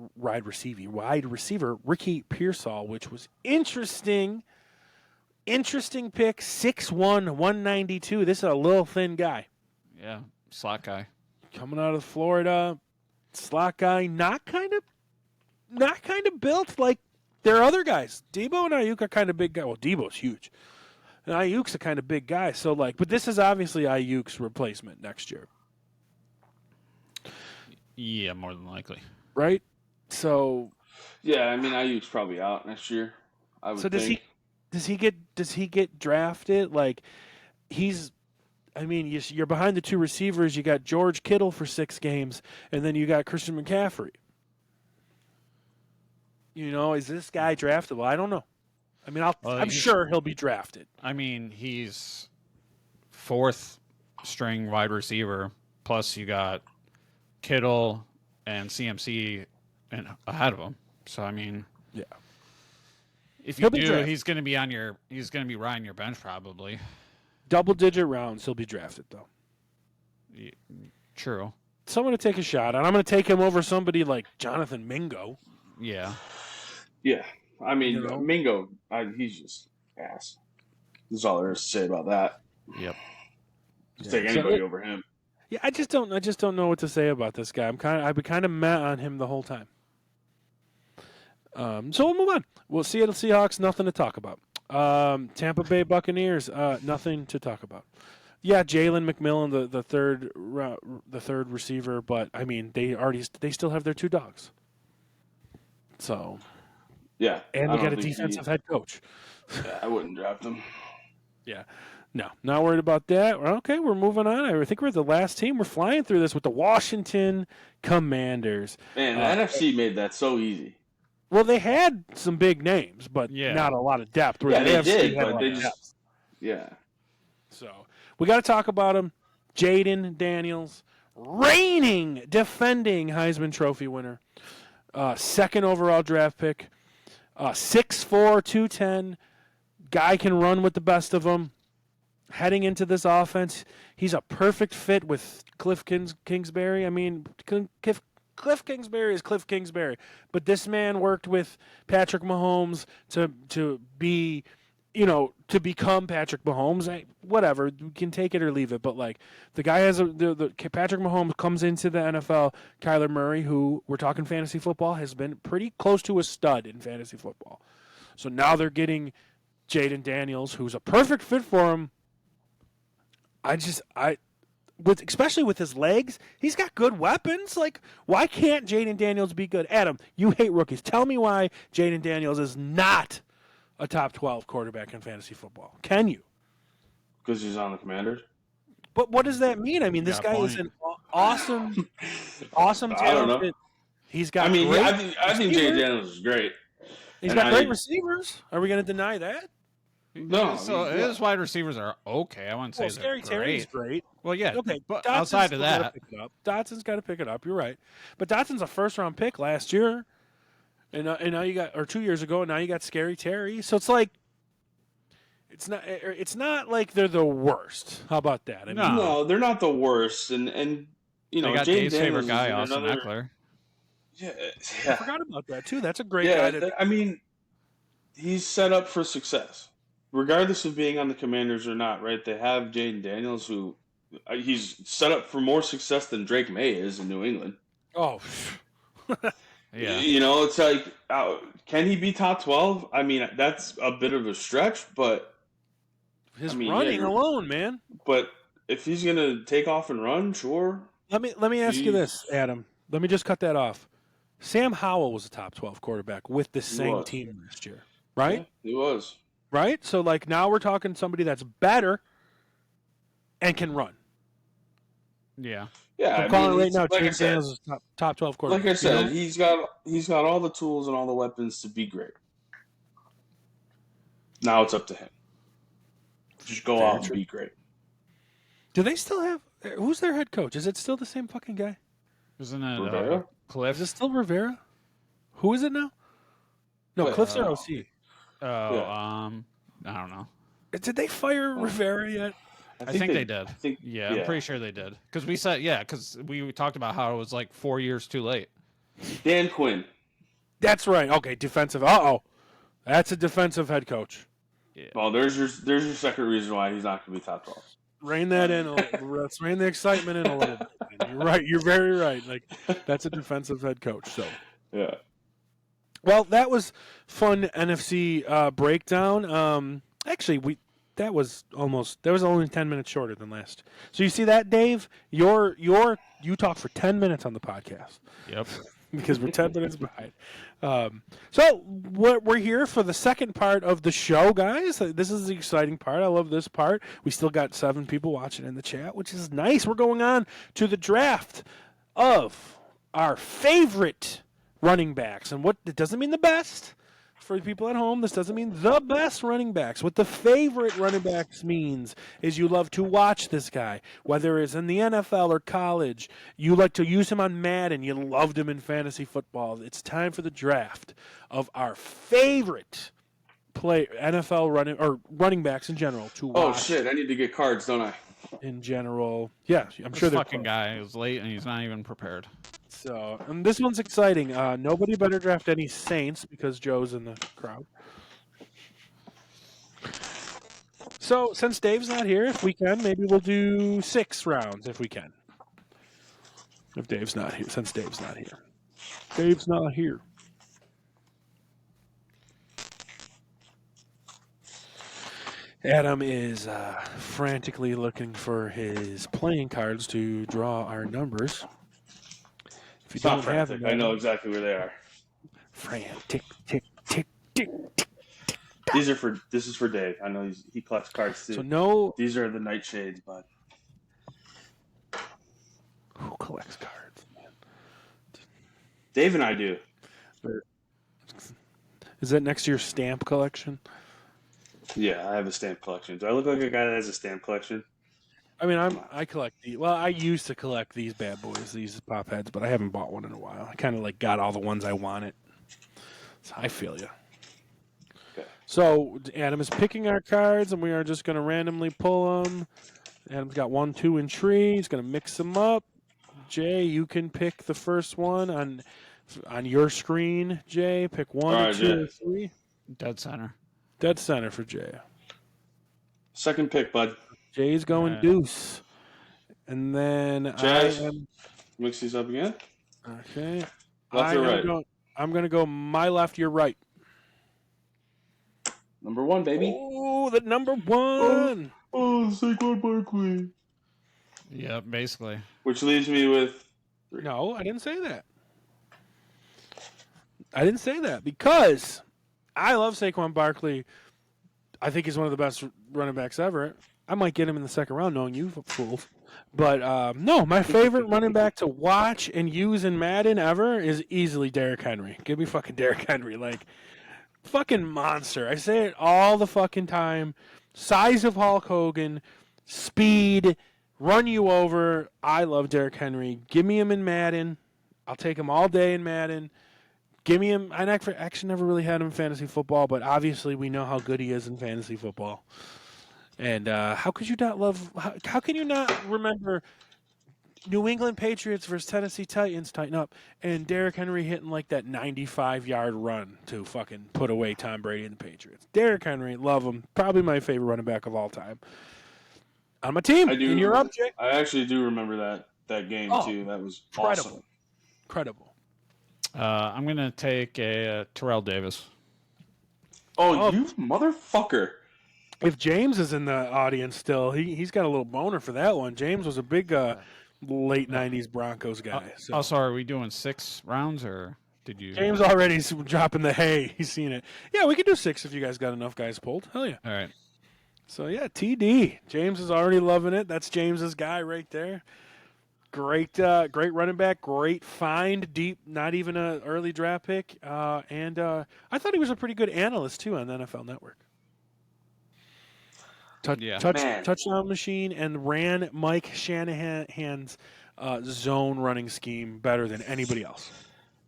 Ricky Pearsall, which was interesting. Interesting pick, 6'1", 192. This is a little thin guy. Yeah, slot guy. Coming out of Florida, slot guy, not kind of built like their other guys. Debo and Ayuk are kind of big guys. Well, Debo's huge, and Ayuk's a kind of big guy. So but this is obviously Ayuk's replacement next year, Yeah, more than likely. right? So Yeah, I mean Ayuk's probably out next year. I would think. does he get drafted? Like he's. I mean, you're behind the two receivers. You got George Kittle for 6 games, and then you got Christian McCaffrey. Is this guy draftable? I don't know. I mean, I'm sure he'll be drafted. I mean, he's 4th string wide receiver. Plus, you got Kittle and CMC ahead of him. So, I mean, yeah. If you do, he's going to be riding your bench probably. Double-digit rounds, he'll be drafted, though. Yeah, true. So I'm going to take a shot, and I'm going to take him over somebody like Jonathan Mingo. Yeah. Yeah. I mean, Mingo, he's just ass. That's all there is to say about that. Yep. Just take anybody over him. Yeah, I just don't know what to say about this guy. I've been kind of mad on him the whole time. So we'll move on. Well, Seattle Seahawks, nothing to talk about. Tampa Bay Buccaneers, nothing to talk about. Yeah, Jalen McMillan, the third receiver, but I mean they still have their 2 dogs. So yeah, and they got a defensive head coach. Yeah, I wouldn't draft him. Yeah, no, not worried about that. Okay, we're moving on. I think we're the last team. We're flying through this with the Washington Commanders. Man, the NFC made that so easy. Well, they had some big names, but not a lot of depth. Yeah, they did, but they just So we got to talk about him. Jaden Daniels, reigning, defending Heisman Trophy winner, 2nd overall draft pick, 6'4", 210. Guy can run with the best of them. Heading into this offense, he's a perfect fit with Cliff Kingsbury. I mean, Cliff Kingsbury is Cliff Kingsbury, but this man worked with Patrick Mahomes to be, to become Patrick Mahomes. Whatever, you can take it or leave it, but like the guy has the Patrick Mahomes comes into the NFL. Kyler Murray, who we're talking fantasy football, has been pretty close to a stud in fantasy football. So now they're getting Jaden Daniels, who's a perfect fit for him. Especially with his legs, he's got good weapons. Like, why can't Jaden Daniels be good? Adam, you hate rookies. Tell me why Jaden Daniels is not a top 12 quarterback in fantasy football. Can you? Because he's on the Commanders. But what does that mean? I mean, this guy is an awesome talent. I don't know. He's got. I mean, I think Jaden Daniels is great. He's got great receivers. Are we going to deny that? No. So his wide receivers are okay. I wouldn't say Scary Terry's great. Well, yeah. Okay, but Dotson's outside of that, Dotson's got to pick it up. You're right, but Dotson's a 1st-round pick last year, and now you got 2 years ago, and now you got Scary Terry. So it's like it's not like they're the worst. How about that? I mean, no, they're not the worst, and they got Dave's favorite guy, Austin Eckler. Yeah, I forgot about that too. That's a great guy. I mean, he's set up for success, regardless of being on the Commanders or not. Right? They have Jaden Daniels, who he's set up for more success than Drake May is in New England. Oh, yeah. It's like, can he be top 12? I mean, that's a bit of a stretch, but his running alone, man. But if he's gonna take off and run, sure. Let me ask you this, Adam. Let me just cut that off. Sam Howell was a top 12 quarterback with the same team last year, right? Yeah, he was. Right? So, like, now we're talking somebody that's better and can run. Yeah. Yeah, I'm I calling mean, it right now. like I Chase said, Daniels is top 12 quarterback. like I said, You know? he's got all the tools and all the weapons to be great. Now it's up to him. Just go Very out and true. be great. Do they still have? Who's their head coach? Is it still the same fucking guy? Isn't it Rivera? Cliff? Is it still Rivera? Who is it now? No, Cliff. Cliff's their OC. I don't know. Did they fire Rivera yet? I think they did. I think, yeah, I'm pretty sure they did. Because we said, because we talked about how it was like 4 years too late. Dan Quinn. That's right. Okay, defensive. That's a defensive head coach. Yeah. Well, there's your second reason why he's not going to be top 12. Rein that in. Let's rein the excitement in a little bit. You're right. You're very right. Like that's a defensive head coach. So Yeah. well, that was fun NFC breakdown. Actually, that was only 10 minutes shorter than last. So you see that, Dave? You talked for 10 minutes on the podcast. Yep. Because we're 10 minutes behind. So we're here for the second part of the show, guys. This is the exciting part. I love this part. We still got 7 people watching in the chat, which is nice. We're going on to the draft of our favorite running backs. And it doesn't mean the best. For the people at home, this doesn't mean the best running backs. What the favorite running backs means is you love to watch this guy, whether it's in the NFL or college. You like to use him on Madden. You loved him in fantasy football. It's time for the draft of our favorite NFL running backs in general to watch. Oh shit! I need to get cards, don't I? In general, yeah, I'm This sure they're fucking guy is late and he's not even prepared. So, and this one's exciting. Nobody better draft any Saints because Joe's in the crowd. So, since Dave's not here, if we can, maybe we'll do 6 rounds if we can. If Dave's not here, since Dave's not here. Dave's not here. Adam is frantically looking for his playing cards to draw our numbers. If you It's not don't have frantic. them, I know exactly where they are. Frantic, tick, tick, tick. This is for Dave. I know he collects cards too. So no, These are the nightshades, bud. who collects cards? Man? Dave and I do. Is that next to your stamp collection? Yeah, I have a stamp collection. Do I look like a guy that has a stamp collection? I mean, I collect I used to collect these bad boys, these pop heads, but I haven't bought one in a while. I kind of like got all the ones I wanted. So I feel you. Okay. So Adam is picking our cards, and we are just going to randomly pull them. Adam's got 1, 2, and 3. He's going to mix them up. Jay, you can pick the first one on your screen. Jay, pick 1, All right, 2, or Jay. 3. Dead center. Dead center for Jay. Second pick, bud. Jay's going deuce. And then Chazz. Mix these up again. Okay. Left or right? I'm going to go my left, your right. Number 1, baby. Oh, the number 1. Oh, Saquon Barkley. Yeah, basically. Which leaves me with 3. No, I didn't say that. I didn't say that because I love Saquon Barkley. I think he's one of the best running backs ever. I might get him in the second round, knowing you fools. But no, my favorite running back to watch and use in Madden ever is easily Derrick Henry. Give me fucking Derrick Henry. Like, fucking monster. I say it all the fucking time. Size of Hulk Hogan, speed, run you over. I love Derrick Henry. Give me him in Madden. I'll take him all day in Madden. Give me him. I actually never really had him in fantasy football, but obviously we know how good he is in fantasy football. And how could you not love? How can you not remember New England Patriots versus Tennessee Titans? Tighten up. And Derrick Henry hitting like that 95-yard run to fucking put away Tom Brady and the Patriots. Derrick Henry, love him. Probably my favorite running back of all time. On my team. I do. And you're up, Jay. I actually do remember that game too. That was Incredible. awesome. Incredible. I'm going to take a Terrell Davis. Oh, you motherfucker. If James is in the audience still, he's got a little boner for that one. James was a big late 90s Broncos guy. So. Oh, sorry. Are we doing 6 rounds or did you? James already dropping the hay. He's seen it. Yeah, we could do 6 if you guys got enough guys pulled. Hell yeah. All right. So, yeah, TD. James is already loving it. That's James's guy right there. Great running back. Great find, deep. Not even an early draft pick. And I thought he was a pretty good analyst too on the NFL Network. Yeah. Touchdown machine and ran Mike Shanahan's zone running scheme better than anybody else.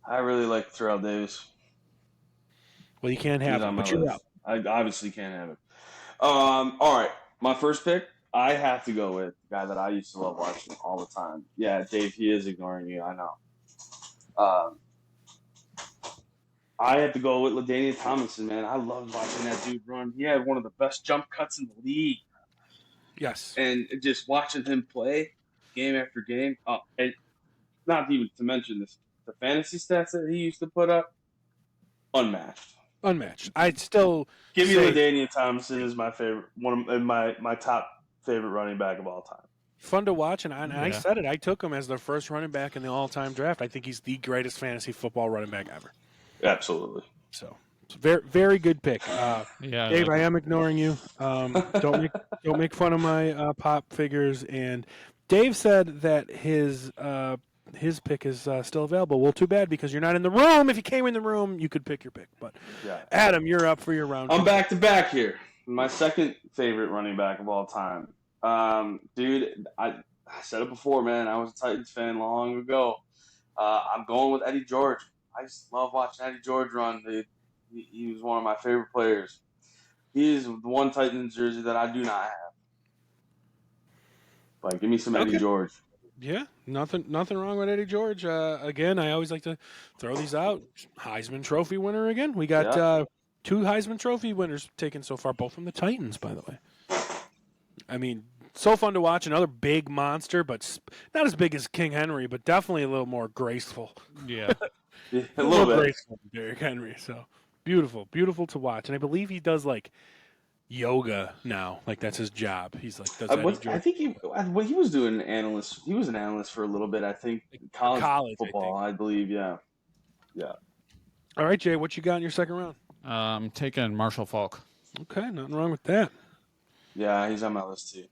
I really like Terrell Davis. Well, you can't He's have on him, my but you're list. up. I obviously can't have it. All right, my first pick, I have to go with the guy that I used to love watching all the time. Yeah, Dave, he is ignoring you. I know. I have to go with LaDainian Tomlinson, man. I loved watching that dude run. He had one of the best jump cuts in the league. Yes. And just watching him play game after game, and not even to mention this, the fantasy stats that he used to put up, unmatched. I'd still Give me say LaDainian Tomlinson is my favorite, one of my top favorite running back of all time. fun to watch, and I said it. I took him as the first running back in the all-time draft. I think he's the greatest fantasy football running back ever. Absolutely. So, it's a very, very good pick. Yeah, Dave, like, I am ignoring you. Don't make fun of my pop figures. And Dave said that his pick is still available. Well, too bad because you're not in the room. If you came in the room, you could pick your pick. But Yeah. Adam, you're up for your round. I'm back to back here. My second favorite running back of all time. Dude, I said it before, man. I was a Titans fan long ago. I'm going with Eddie George. I just love watching Eddie George run, dude. He was one of my favorite players. He is the one Titans jersey that I do not have. Like, give me some Eddie George. Yeah, nothing wrong with Eddie George. Again, I always like to throw these out. Heisman Trophy winner again. We got 2 Heisman Trophy winners taken so far, both from the Titans, by the way. I mean, so fun to watch. Another big monster, but not as big as King Henry, but definitely a little more graceful. yeah. Yeah, a little bit. Graceful than Derrick Henry. So beautiful to watch. And I believe he does like yoga now. Like that's his job. He's like does Eddie George. I think he was doing analyst. He was an analyst for a little bit. I think college football. I believe. Yeah. All right, Jay. What you got in your second round? I'm taking Marshall Faulk. Okay, nothing wrong with that. Yeah, he's on my list too.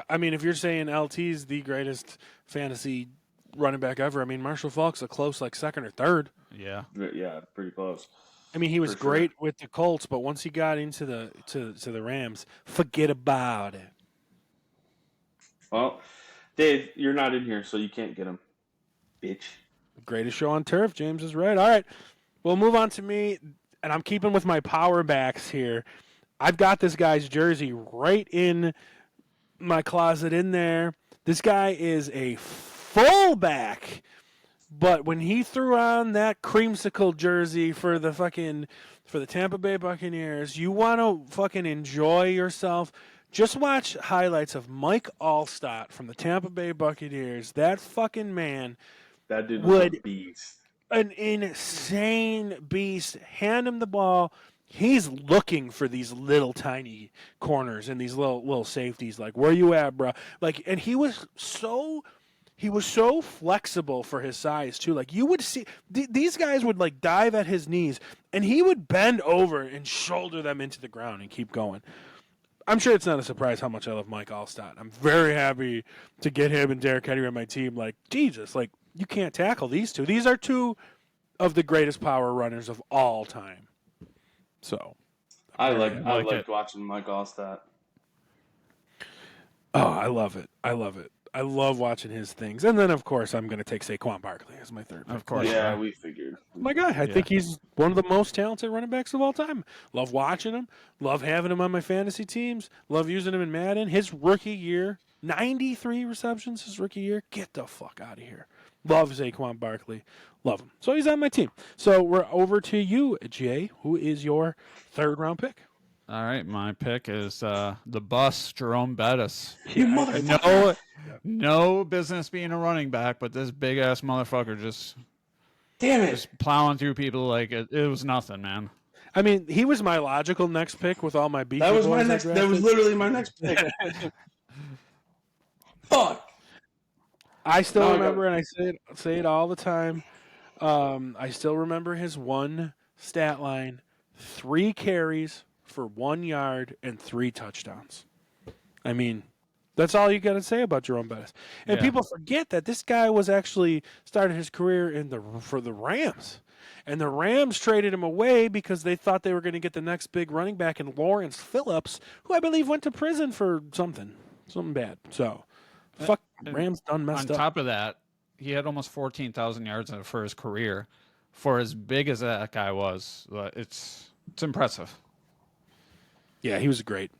I mean, if you're saying LT's the greatest fantasy running back ever, I mean, Marshall Faulk's a close like second or third. Yeah. Yeah, pretty close. I mean, he was great with the Colts, but once he got into the Rams, forget about it. Well, Dave, you're not in here, so you can't get him, bitch. Greatest show on turf. James is right. All right, we'll move on to me, and I'm keeping with my power backs here. I've got this guy's jersey right in my closet in there. This guy is a fullback, but when he threw on that creamsicle jersey for the Tampa Bay Buccaneers, you want to fucking enjoy yourself. Just watch highlights of Mike Allstott from the Tampa Bay Buccaneers. That fucking man, that dude was a beast, an insane beast. Hand him the ball. He's looking for these little tiny corners and these little safeties. Like, where you at, bro? Like, and he was so flexible for his size too. Like, you would see these guys would like dive at his knees, and he would bend over and shoulder them into the ground and keep going. I'm sure it's not a surprise how much I love Mike Allstott. I'm very happy to get him and Derrick Henry on my team. Like, Jesus, like you can't tackle these two. These are two of the greatest power runners of all time. So, I like watching Mike Allstott. Oh, I love it. I love watching his things. And then, of course, I'm going to take Saquon Barkley as my third pick. Of course. Yeah, we figured. My guy. I think he's one of the most talented running backs of all time. Love watching him. Love having him on my fantasy teams. Love using him in Madden. His rookie year, 93 receptions his rookie year. Get the fuck out of here. Love Saquon Barkley. Love him. So he's on my team. So we're over to you, Jay. Who is your third round pick? All right, my pick is the bus, Jerome Bettis. You motherfucker. No business being a running back, but this big ass motherfucker just plowing through people like it was nothing, man. I mean, he was my logical next pick with all my beefy That was boys my next. That was literally my next pick. Fuck. I still remember, and I say it all the time. I still remember his one stat line: 3 carries for 1 yard and 3 touchdowns. I mean, That's all you got to say about Jerome Bettis. And Yeah. people forget that this guy was actually started his career for the Rams. And the Rams traded him away because they thought they were going to get the next big running back in Lawrence Phillips, who I believe went to prison for something bad. So, fuck, And Rams done messed on up. top of that, he had almost 14,000 yards for his career. For as big as that guy was, it's impressive. Yeah, he was great.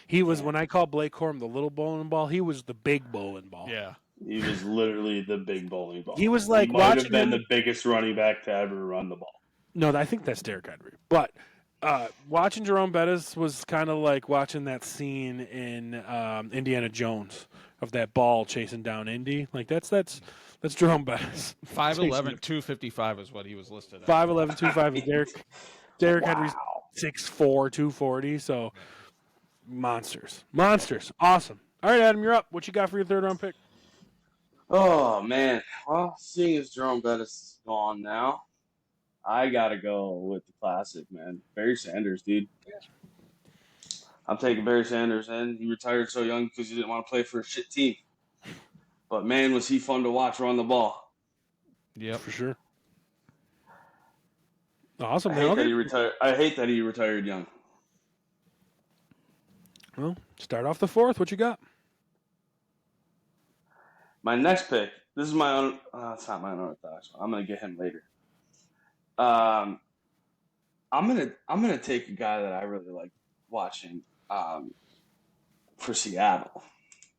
He was, when I call Blake Corum the little bowling ball, he was the big bowling ball. Yeah. He was literally the big bowling ball. He was like he might have watching been him. the biggest running back to ever run the ball. No, I think that's Derrick Henry. But watching Jerome Bettis was kind of like watching that scene in Indiana Jones of that ball chasing down Indy. Like that's Jerome Bettis. 5'11", 255 is what he was listed at. 5'11", 255. Derrick Henry's 6'4", 240. So monsters. Awesome. All right, Adam, you're up. What you got for your third round pick? Oh, man. Well, seeing as Jerome Bettis is gone now, I got to go with the classic, man. Barry Sanders, dude. I'm taking Barry Sanders, and he retired so young because he didn't want to play for a shit team. But, man, was he fun to watch run the ball. Yep. For sure. Awesome. I hate that he retired young. Well, start off the fourth. What you got? My next pick, this is my own. It's not my unorthodox one. I'm gonna get him later. I'm gonna take a guy that I really like watching for Seattle,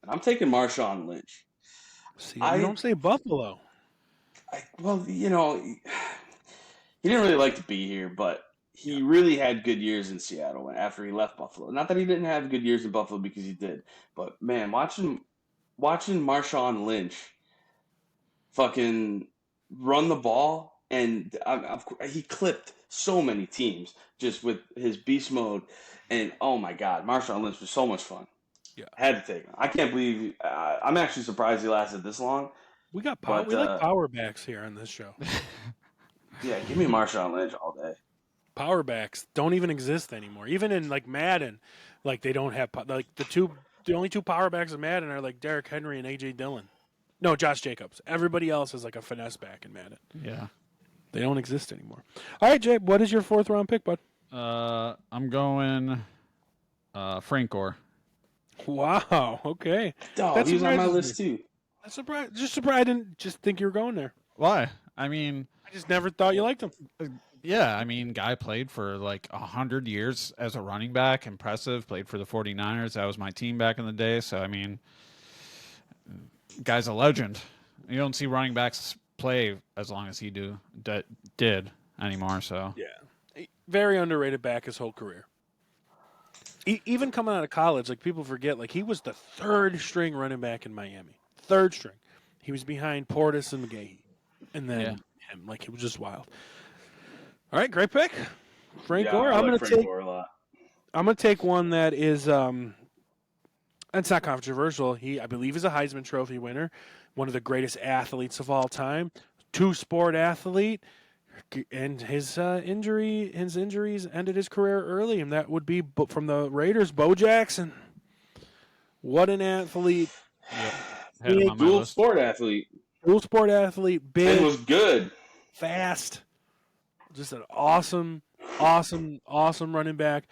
and I'm taking Marshawn Lynch. See, you don't say Buffalo. Well, you know, he didn't really like to be here, but he really had good years in Seattle after he left Buffalo. Not that he didn't have good years in Buffalo, because he did, but man, watching Marshawn Lynch fucking run the ball, and he clipped so many teams just with his beast mode, and oh my God, Marshawn Lynch was so much fun. Yeah, had to take him. I can't believe. I'm actually surprised he lasted this long. We like power backs here on this show. Yeah, give me Marshawn Lynch all day. Power backs don't even exist anymore. Even in like Madden, like they don't have like the only two power backs in Madden are like Derrick Henry and AJ Dillon. No, Josh Jacobs. Everybody else is like a finesse back in Madden. Yeah. They don't exist anymore. All right, Jay, what is your fourth round pick, bud? I'm going Frank Gore. Wow. Okay. Dog, he was on my list too. That's surprised. Just surprised. I didn't just think you were going there. Why? I mean, I just never thought you liked him. Yeah, I mean, guy played for like 100 years as a running back. Impressive. Played for the 49ers. That was my team back in the day. So, I mean, guy's a legend. You don't see running backs play as long as he did anymore. So, yeah. Very underrated back his whole career. Even coming out of college, like people forget, like he was the third string running back in Miami. Third string. He was behind Portis and McGahee. And then him. Like, it was just wild. All right, great pick. Frank Gore. I'm going to Gore a lot. I'm going to take one that is it's not controversial. I believe is a Heisman Trophy winner, one of the greatest athletes of all time, two-sport athlete, and his injuries ended his career early, and that would be from the Raiders, Bo Jackson. What an athlete. Yep. Dual sport athlete, big. And was good. Fast. Just an awesome running back.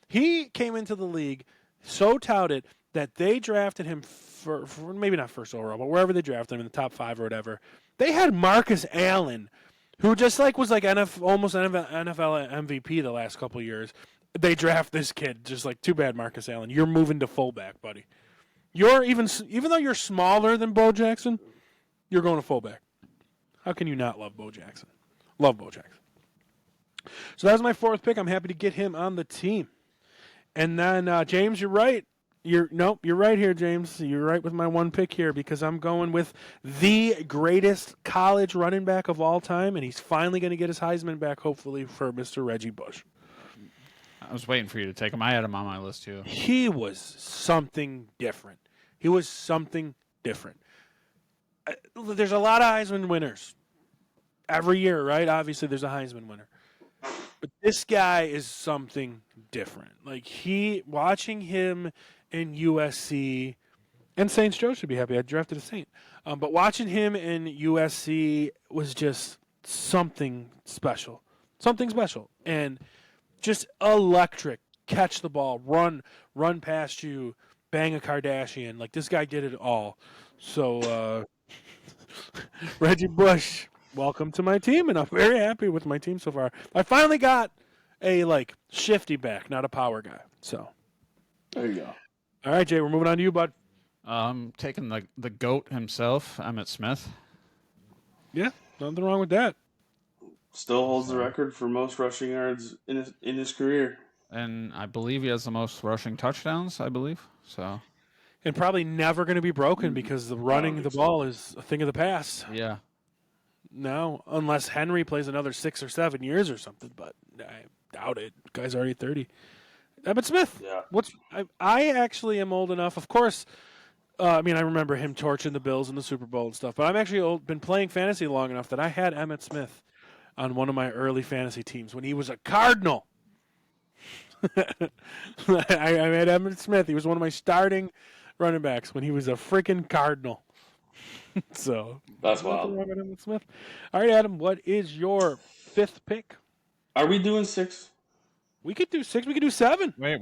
He came into the league so touted that they drafted him for maybe not first overall, but wherever they drafted him in the top 5 or whatever. They had Marcus Allen, who just was almost NFL MVP the last couple of years. They draft this kid, just like, too bad, Marcus Allen. You're moving to fullback, buddy. You're even though you're smaller than Bo Jackson, you're going to fullback. How can you not love Bo Jackson? Love Bo Jackson. So that was my fourth pick. I'm happy to get him on the team. And then James, you're right. You're right here, James. You're right with my one pick here, because I'm going with the greatest college running back of all time, and he's finally going to get his Heisman back, hopefully, for Mr. Reggie Bush. I was waiting for you to take him. I had him on my list too. He was something different. There's a lot of Heisman winners every year, right? Obviously, there's a Heisman winner. But this guy is something different. Like, watching him in USC And Saints Joe should be happy. I drafted a Saint. But watching him in USC was just something special. Something special. And just electric. Catch the ball, run past you, bang a Kardashian. Like, this guy did it all. So, Reggie Bush, welcome to my team, and I'm very happy with my team so far. I finally got a, shifty back, not a power guy. So, There you go. all right, Jay, we're moving on to you, bud. Taking the GOAT himself, Emmitt Smith. Yeah, nothing wrong with that. Still holds the record for most rushing yards in his career. And I believe he has the most rushing touchdowns, I believe. So, And probably never going to be broken because the running the ball is a thing of the past. yeah. No, unless Henry plays another 6 or 7 years or something, but I doubt it. Guy's already 30. Emmitt Smith. Yeah. I actually am old enough, of course. I remember him torching the Bills in the Super Bowl and stuff, but I'm actually been playing fantasy long enough that I had Emmitt Smith on one of my early fantasy teams when he was a Cardinal. I had Emmitt Smith. He was one of my starting running backs when he was a freaking Cardinal. So That's nothing wild. wrong with Emmitt Smith. All right, Adam, what is your 5th pick? Are we doing 6? We could do 6. We could do 7. Wait,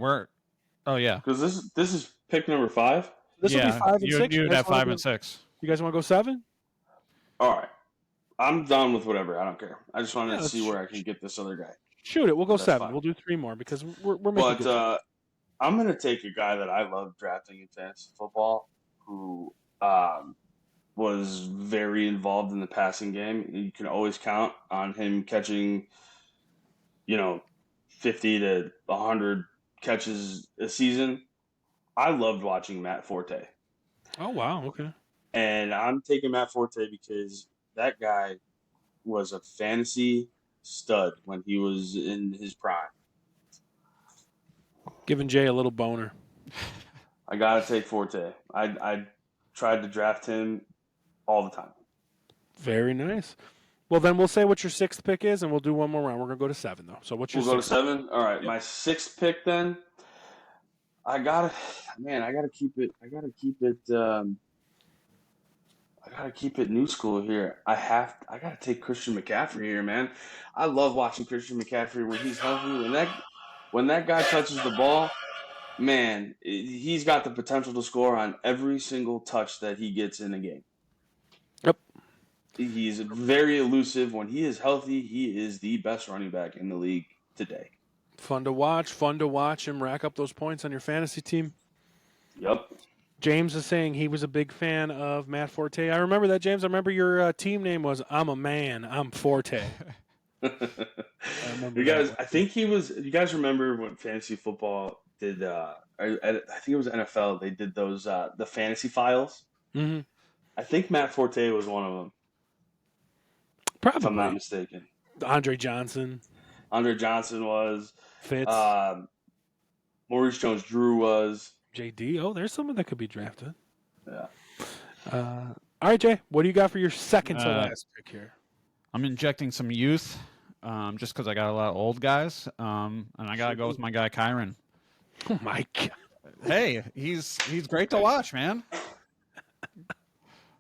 oh, yeah. Because this is pick number 5. This will be 5 and 6. You'd have 5 and 6. You guys want to go 7? All right. I'm done with whatever. I don't care. I just wanted to let's see where I can get this other guy. Shoot it. We'll go That's 7. fine. We'll do 3 more because we're making good. But I'm going to take a guy that I love drafting in fantasy football who was very involved in the passing game. You can always count on him catching, 50 to 100 catches a season. I loved watching Matt Forte. Oh, wow. Okay. And I'm taking Matt Forte because that guy was a fantasy stud when he was in his prime. Giving Jay a little boner. I got to take Forte. I tried to draft him all the time. Very nice. Well, then we'll say what your 6th pick is, and we'll do one more round. We're going to go to 7, though. So what's your We'll go to 6th? 7? All right. Yep. My 6th pick then. I gotta keep it. I gotta keep it new school here. I gotta take Christian McCaffrey here, man. I love watching Christian McCaffrey when he's healthy. When that guy touches the ball, man, he's got the potential to score on every single touch that he gets in a game. Yep. He's very elusive. When he is healthy, he is the best running back in the league today. Fun to watch him rack up those points on your fantasy team. Yep. James is saying he was a big fan of Matt Forte. I remember that, James. I remember your team name was I'm a Man, I'm Forte. You guys remember when fantasy football did, I think it was NFL, they did those, the fantasy files. Mm-hmm. I think Matt Forte was one of them, Probably. if I'm not mistaken. Andre Johnson. Andre Johnson was. Fitz. Maurice Jones-Drew was. JD. Oh, there's someone that could be drafted. Yeah. All right, Jay. What do you got for your second to last pick here? I'm injecting some youth just because I got a lot of old guys. And I got to go with my guy, Kyron. Oh, my God. Hey, he's great to watch, man.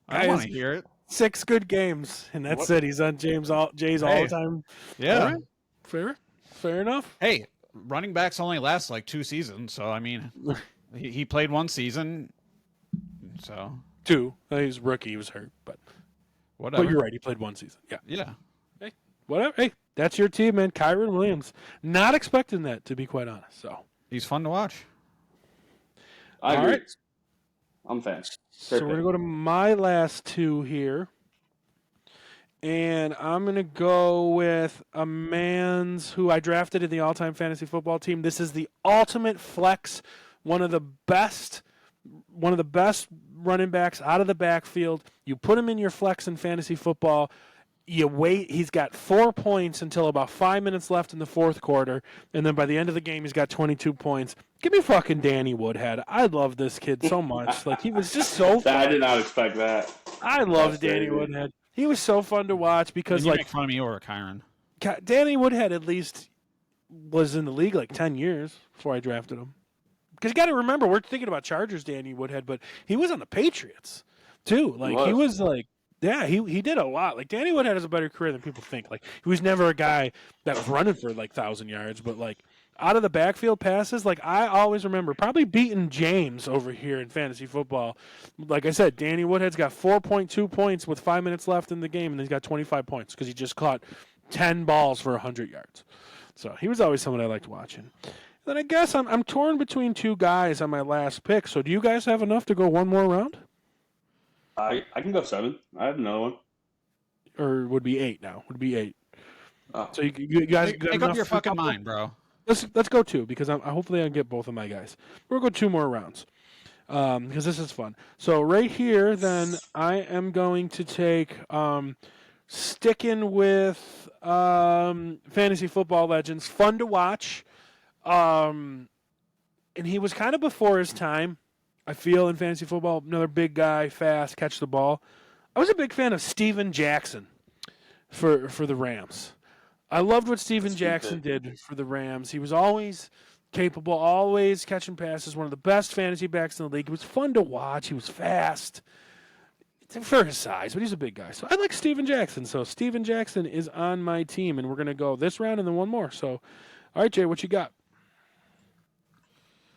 I want to hear it. 6 good games, and that's it. He's on Jay's all the time. Yeah. All right. Fair enough. Hey, running backs only last like 2 seasons, so I mean, he played 1 season, so 2. He was rookie. He was hurt, but whatever. But you're right. He played 1 season. Yeah. Yeah. Hey, whatever. Hey, that's your team, man. Kyron Williams. Not expecting that, to be quite honest. So He's fun to watch. I All agree. right. I'm a fan. So we're going to go to my last 2 here. And I'm going to go with a man's who I drafted in the all-time fantasy football team. This is the ultimate flex, one of the best running backs out of the backfield. You put him in your flex in fantasy football. You wait. He's got 4 points until about 5 minutes left in the fourth quarter. And then by the end of the game, he's got 22 points. Give me fucking Danny Woodhead. I love this kid so much. Like, he was just so fun. I did not expect that. I loved Danny Woodhead. He was so fun to watch because, You like, make fun of me or Kyron. Danny Woodhead at least was in the league like 10 years before I drafted him. Because you got to remember, we're thinking about Chargers, Danny Woodhead, but he was on the Patriots too. Like he was like, yeah, he did a lot. Like Danny Woodhead has a better career than people think. Like he was never a guy that was running for like 1,000 yards, but like out of the backfield passes, like I always remember probably beating James over here in fantasy football. Like I said, Danny Woodhead's got 4.2 points with 5 minutes left in the game, and he's got 25 points because he just caught 10 balls for 100 yards. So he was always someone I liked watching. Then I guess I'm torn between two guys on my last pick. So do you guys have enough to go one more round? I can go 7. I have another one. Or would be 8 now? Would be 8. Oh. So you guys got Make enough up your for fucking couple? mind, bro. Let's go 2 because hopefully I can get both of my guys. We'll go 2 more rounds because this is fun. So right here, then I am going to take sticking with fantasy football legends, fun to watch. And he was kind of before his time, I feel, in fantasy football. Another big guy, fast, catch the ball. I was a big fan of Steven Jackson for the Rams. I loved what Steven Jackson did for the Rams. He was always capable, always catching passes, one of the best fantasy backs in the league. It was fun to watch. He was fast for his size, but he's a big guy. So I like Steven Jackson. So Steven Jackson is on my team, and we're going to go this round and then one more. So, all right, Jay, what you got?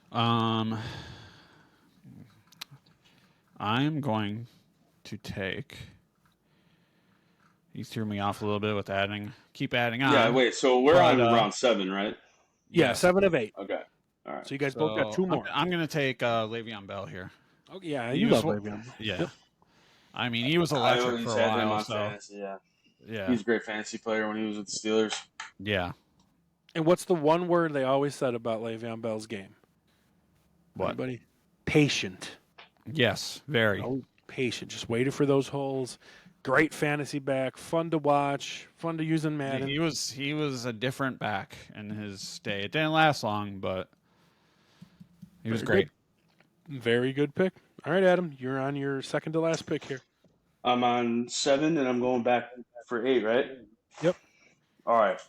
I'm going to take. He threw me off a little bit with adding. Keep adding on. Yeah, wait. So we're on round 7, right? Yeah, 7 of 8. Okay. All right. So you guys both got 2 more. I'm going to take Le'Veon Bell here. Oh, yeah, you love Le'Veon. Yeah. Yep. I mean, he was electric for a while. So fantasy, yeah. He's a great fantasy player when he was with the Steelers. Yeah. And what's the one word they always said about Le'Veon Bell's game? What? Anybody? Patient. Yes, very. Oh, patient. Just waited for those holes. Great fantasy back. Fun to watch. Fun to use in Madden. He was a different back in his day. It didn't last long, but he was great. Good. Very good pick. All right, Adam, you're on your second to last pick here. I'm on 7, and I'm going back for 8, right? Yep. All right.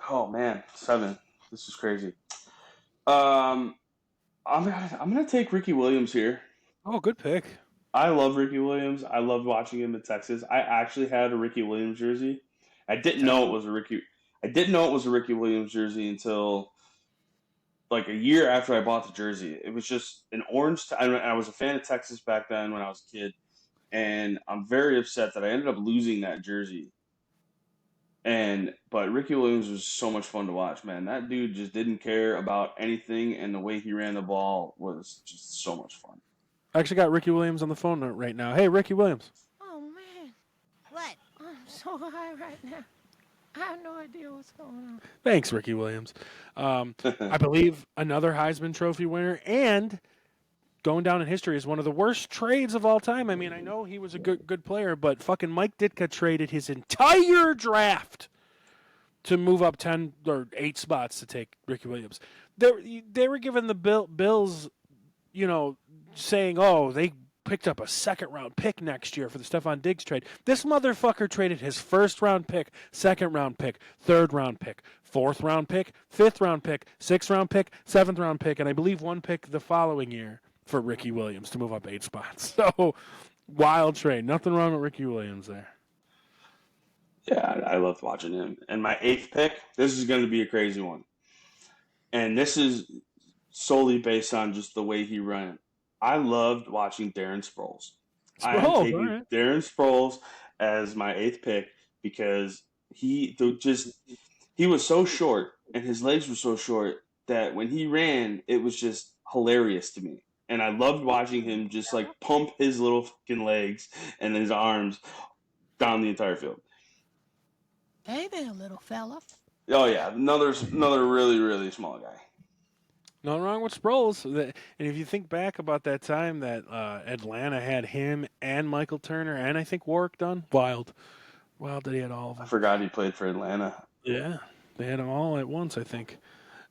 Oh man, 7. This is crazy. I'm gonna take Ricky Williams here. Oh, good pick. I love Ricky Williams. I loved watching him in Texas. I actually had a Ricky Williams jersey. I didn't know it was a Ricky Williams jersey until like a year after I bought the jersey. It was just an orange. I was a fan of Texas back then when I was a kid, and I'm very upset that I ended up losing that jersey. But Ricky Williams was so much fun to watch, man. That dude just didn't care about anything, and the way he ran the ball was just so much fun. I actually got Ricky Williams on the phone right now. Hey, Ricky Williams. Oh, man. What? I'm so high right now. I have no idea what's going on. Thanks, Ricky Williams. I believe another Heisman Trophy winner and going down in history as one of the worst trades of all time. I mean, I know he was a good player, but fucking Mike Ditka traded his entire draft to move up 10 or 8 spots to take Ricky Williams. They were giving the Bills, saying, oh, they picked up a second-round pick next year for the Stephon Diggs trade. This motherfucker traded his first-round pick, second-round pick, third-round pick, fourth-round pick, fifth-round pick, sixth-round pick, seventh-round pick, and I believe one pick the following year for Ricky Williams to move up 8 spots. So, wild trade. Nothing wrong with Ricky Williams there. Yeah, I loved watching him. And my 8th pick, this is going to be a crazy one. And this is solely based on just the way he ran. I loved watching Darren Sproles. I am taking Darren Sproles as my 8th pick because he was so short and his legs were so short that when he ran, it was just hilarious to me. And I loved watching him just like pump his little fucking legs and his arms down the entire field. Hey there, little fella. Oh yeah, another really, really small guy. Nothing wrong with Sproles. And if you think back about that time that Atlanta had him and Michael Turner and I think Warwick Dunn, wild that he had all of them. I forgot he played for Atlanta. Yeah, they had them all at once, I think.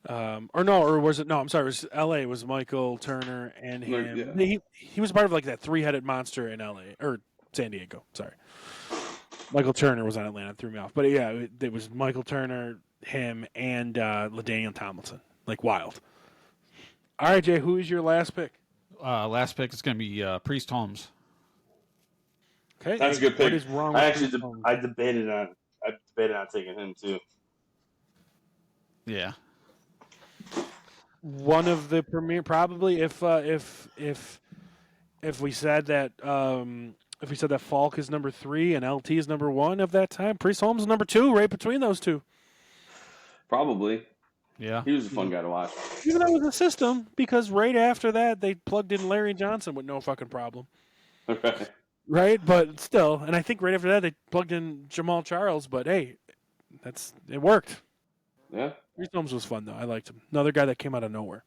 Or was it? No, I'm sorry. It was L.A. It was Michael Turner and him. Yeah. He was part of like that 3-headed monster in L.A. or San Diego. Sorry. Michael Turner was on Atlanta. Threw me off. But yeah, it was Michael Turner, him and LaDainian Tomlinson, like wild. All right, Jay, who is your last pick? Last pick is going to be Priest Holmes. Okay, That's a good pick. What is wrong with Priest Holmes? I debated on taking him too. Yeah. One of the premier, probably if we said that Falk is number 3 and LT is number 1 of that time, Priest Holmes is number 2, right between those two. Probably. Yeah. He was a fun guy to watch. Even though it was a system, because right after that they plugged in Larry Johnson with no fucking problem. Right. Right, but still, and I think right after that they plugged in Jamal Charles. But hey, it worked. Yeah. Priest Holmes was fun though. I liked him. Another guy that came out of nowhere.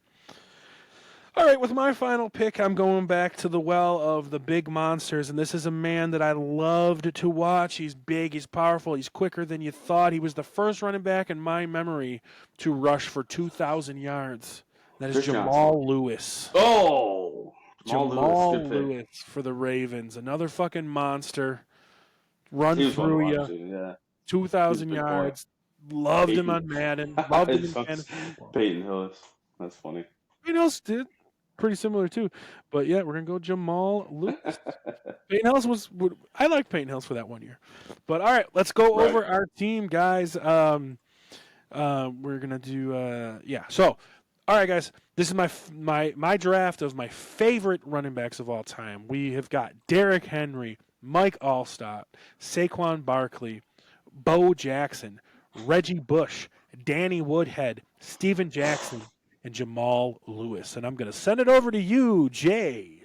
All right, with my final pick, I'm going back to the well of the big monsters, and this is a man that I loved to watch. He's big, he's powerful, he's quicker than you thought. He was the first running back in my memory to rush for 2,000 yards. That is Jamal Lewis. Oh, Jamal Lewis, Lewis for the Ravens. Another fucking monster. Run He was fun to through watch, you. too, yeah. 2,000 He was a big boy. yards. Loved him on Madden. Loved him in fantasy. Peyton Hillis. That's funny. Peyton Hillis did. Pretty similar, too. But, yeah, we're going to go Jamal Lewis. Peyton Hillis I liked Peyton Hillis for that 1 year. But, all right, let's go over our team, guys. We're going to do, So, all right, guys, this is my draft of my favorite running backs of all time. We have got Derrick Henry, Mike Allstott, Saquon Barkley, Bo Jackson, Reggie Bush, Danny Woodhead, Steven Jackson, and Jamal Lewis. And I'm going to send it over to you, Jay.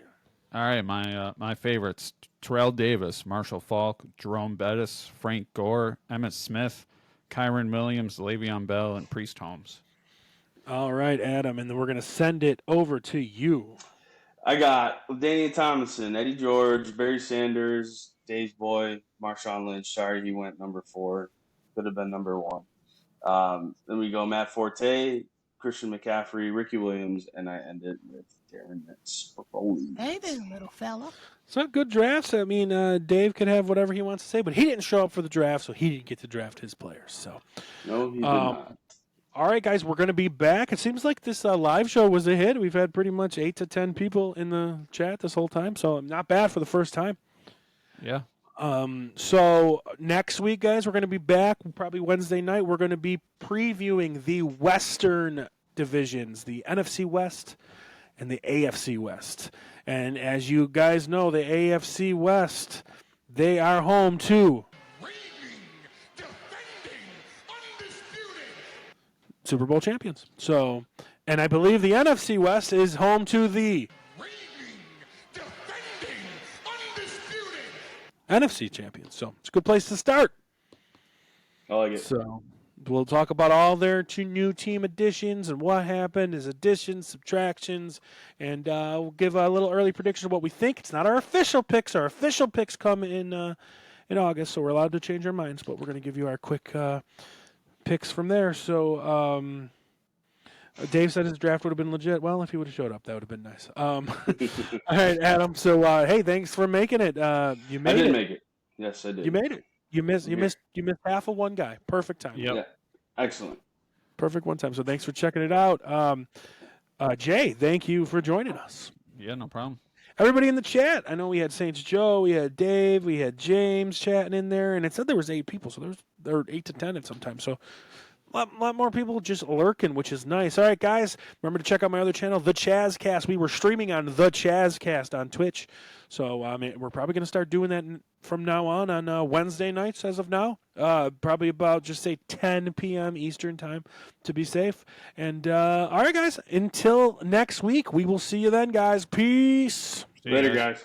All right, my favorites: Terrell Davis, Marshall Faulk, Jerome Bettis, Frank Gore, Emmitt Smith, Kyron Williams, Le'Veon Bell, and Priest Holmes. All right, Adam, and then we're going to send it over to you. I got Daniel Tomlinson, Eddie George, Barry Sanders, Dave's boy, Marshawn Lynch. Sorry, he went number 4. Could have been number 1. Then we go Matt Forte, Christian McCaffrey, Ricky Williams, and I ended with Darren Sproles. Hey there, little fella. It's not good drafts. I mean, Dave can have whatever he wants to say, but he didn't show up for the draft, so he didn't get to draft his players. So, no, he did not. All right, guys, we're going to be back. It seems like this live show was a hit. We've had pretty much 8 to 10 people in the chat this whole time, so not bad for the first time. Yeah. So next week, guys, we're going to be back probably Wednesday night. We're going to be previewing the Western divisions, the NFC West and the AFC West. And as you guys know, the AFC West, they are home to Super Bowl champions. So, and I believe the NFC West is home to the NFC champions. So it's a good place to start. I like it. So we'll talk about all their 2 new team additions and what happened as additions, subtractions, and we'll give a little early prediction of what we think. It's not our official picks. Our official picks come in August, so we're allowed to change our minds, but we're going to give you our quick picks from there. So Dave said his draft would have been legit. Well, if he would have showed up, that would have been nice. All right, Adam. So hey, thanks for making it. You made it. I did make it. Yes, I did. You made it. You missed half of one guy. Perfect time. Yep. Yeah. Excellent. Perfect one time. So thanks for checking it out. Jay, thank you for joining us. Yeah, no problem. Everybody in the chat. I know we had Saints Joe, we had Dave, we had James chatting in there, and it said there was 8 people, so there were 8 to 10 at some time. So a lot more people just lurking, which is nice. All right, guys, remember to check out my other channel, The Chazzcast. We were streaming on The Chazzcast on Twitch. So we're probably going to start doing that from now on Wednesday nights as of now. Probably about, just say, 10 p.m. Eastern time to be safe. And all right, guys, until next week, we will see you then, guys. Peace. Later, guys.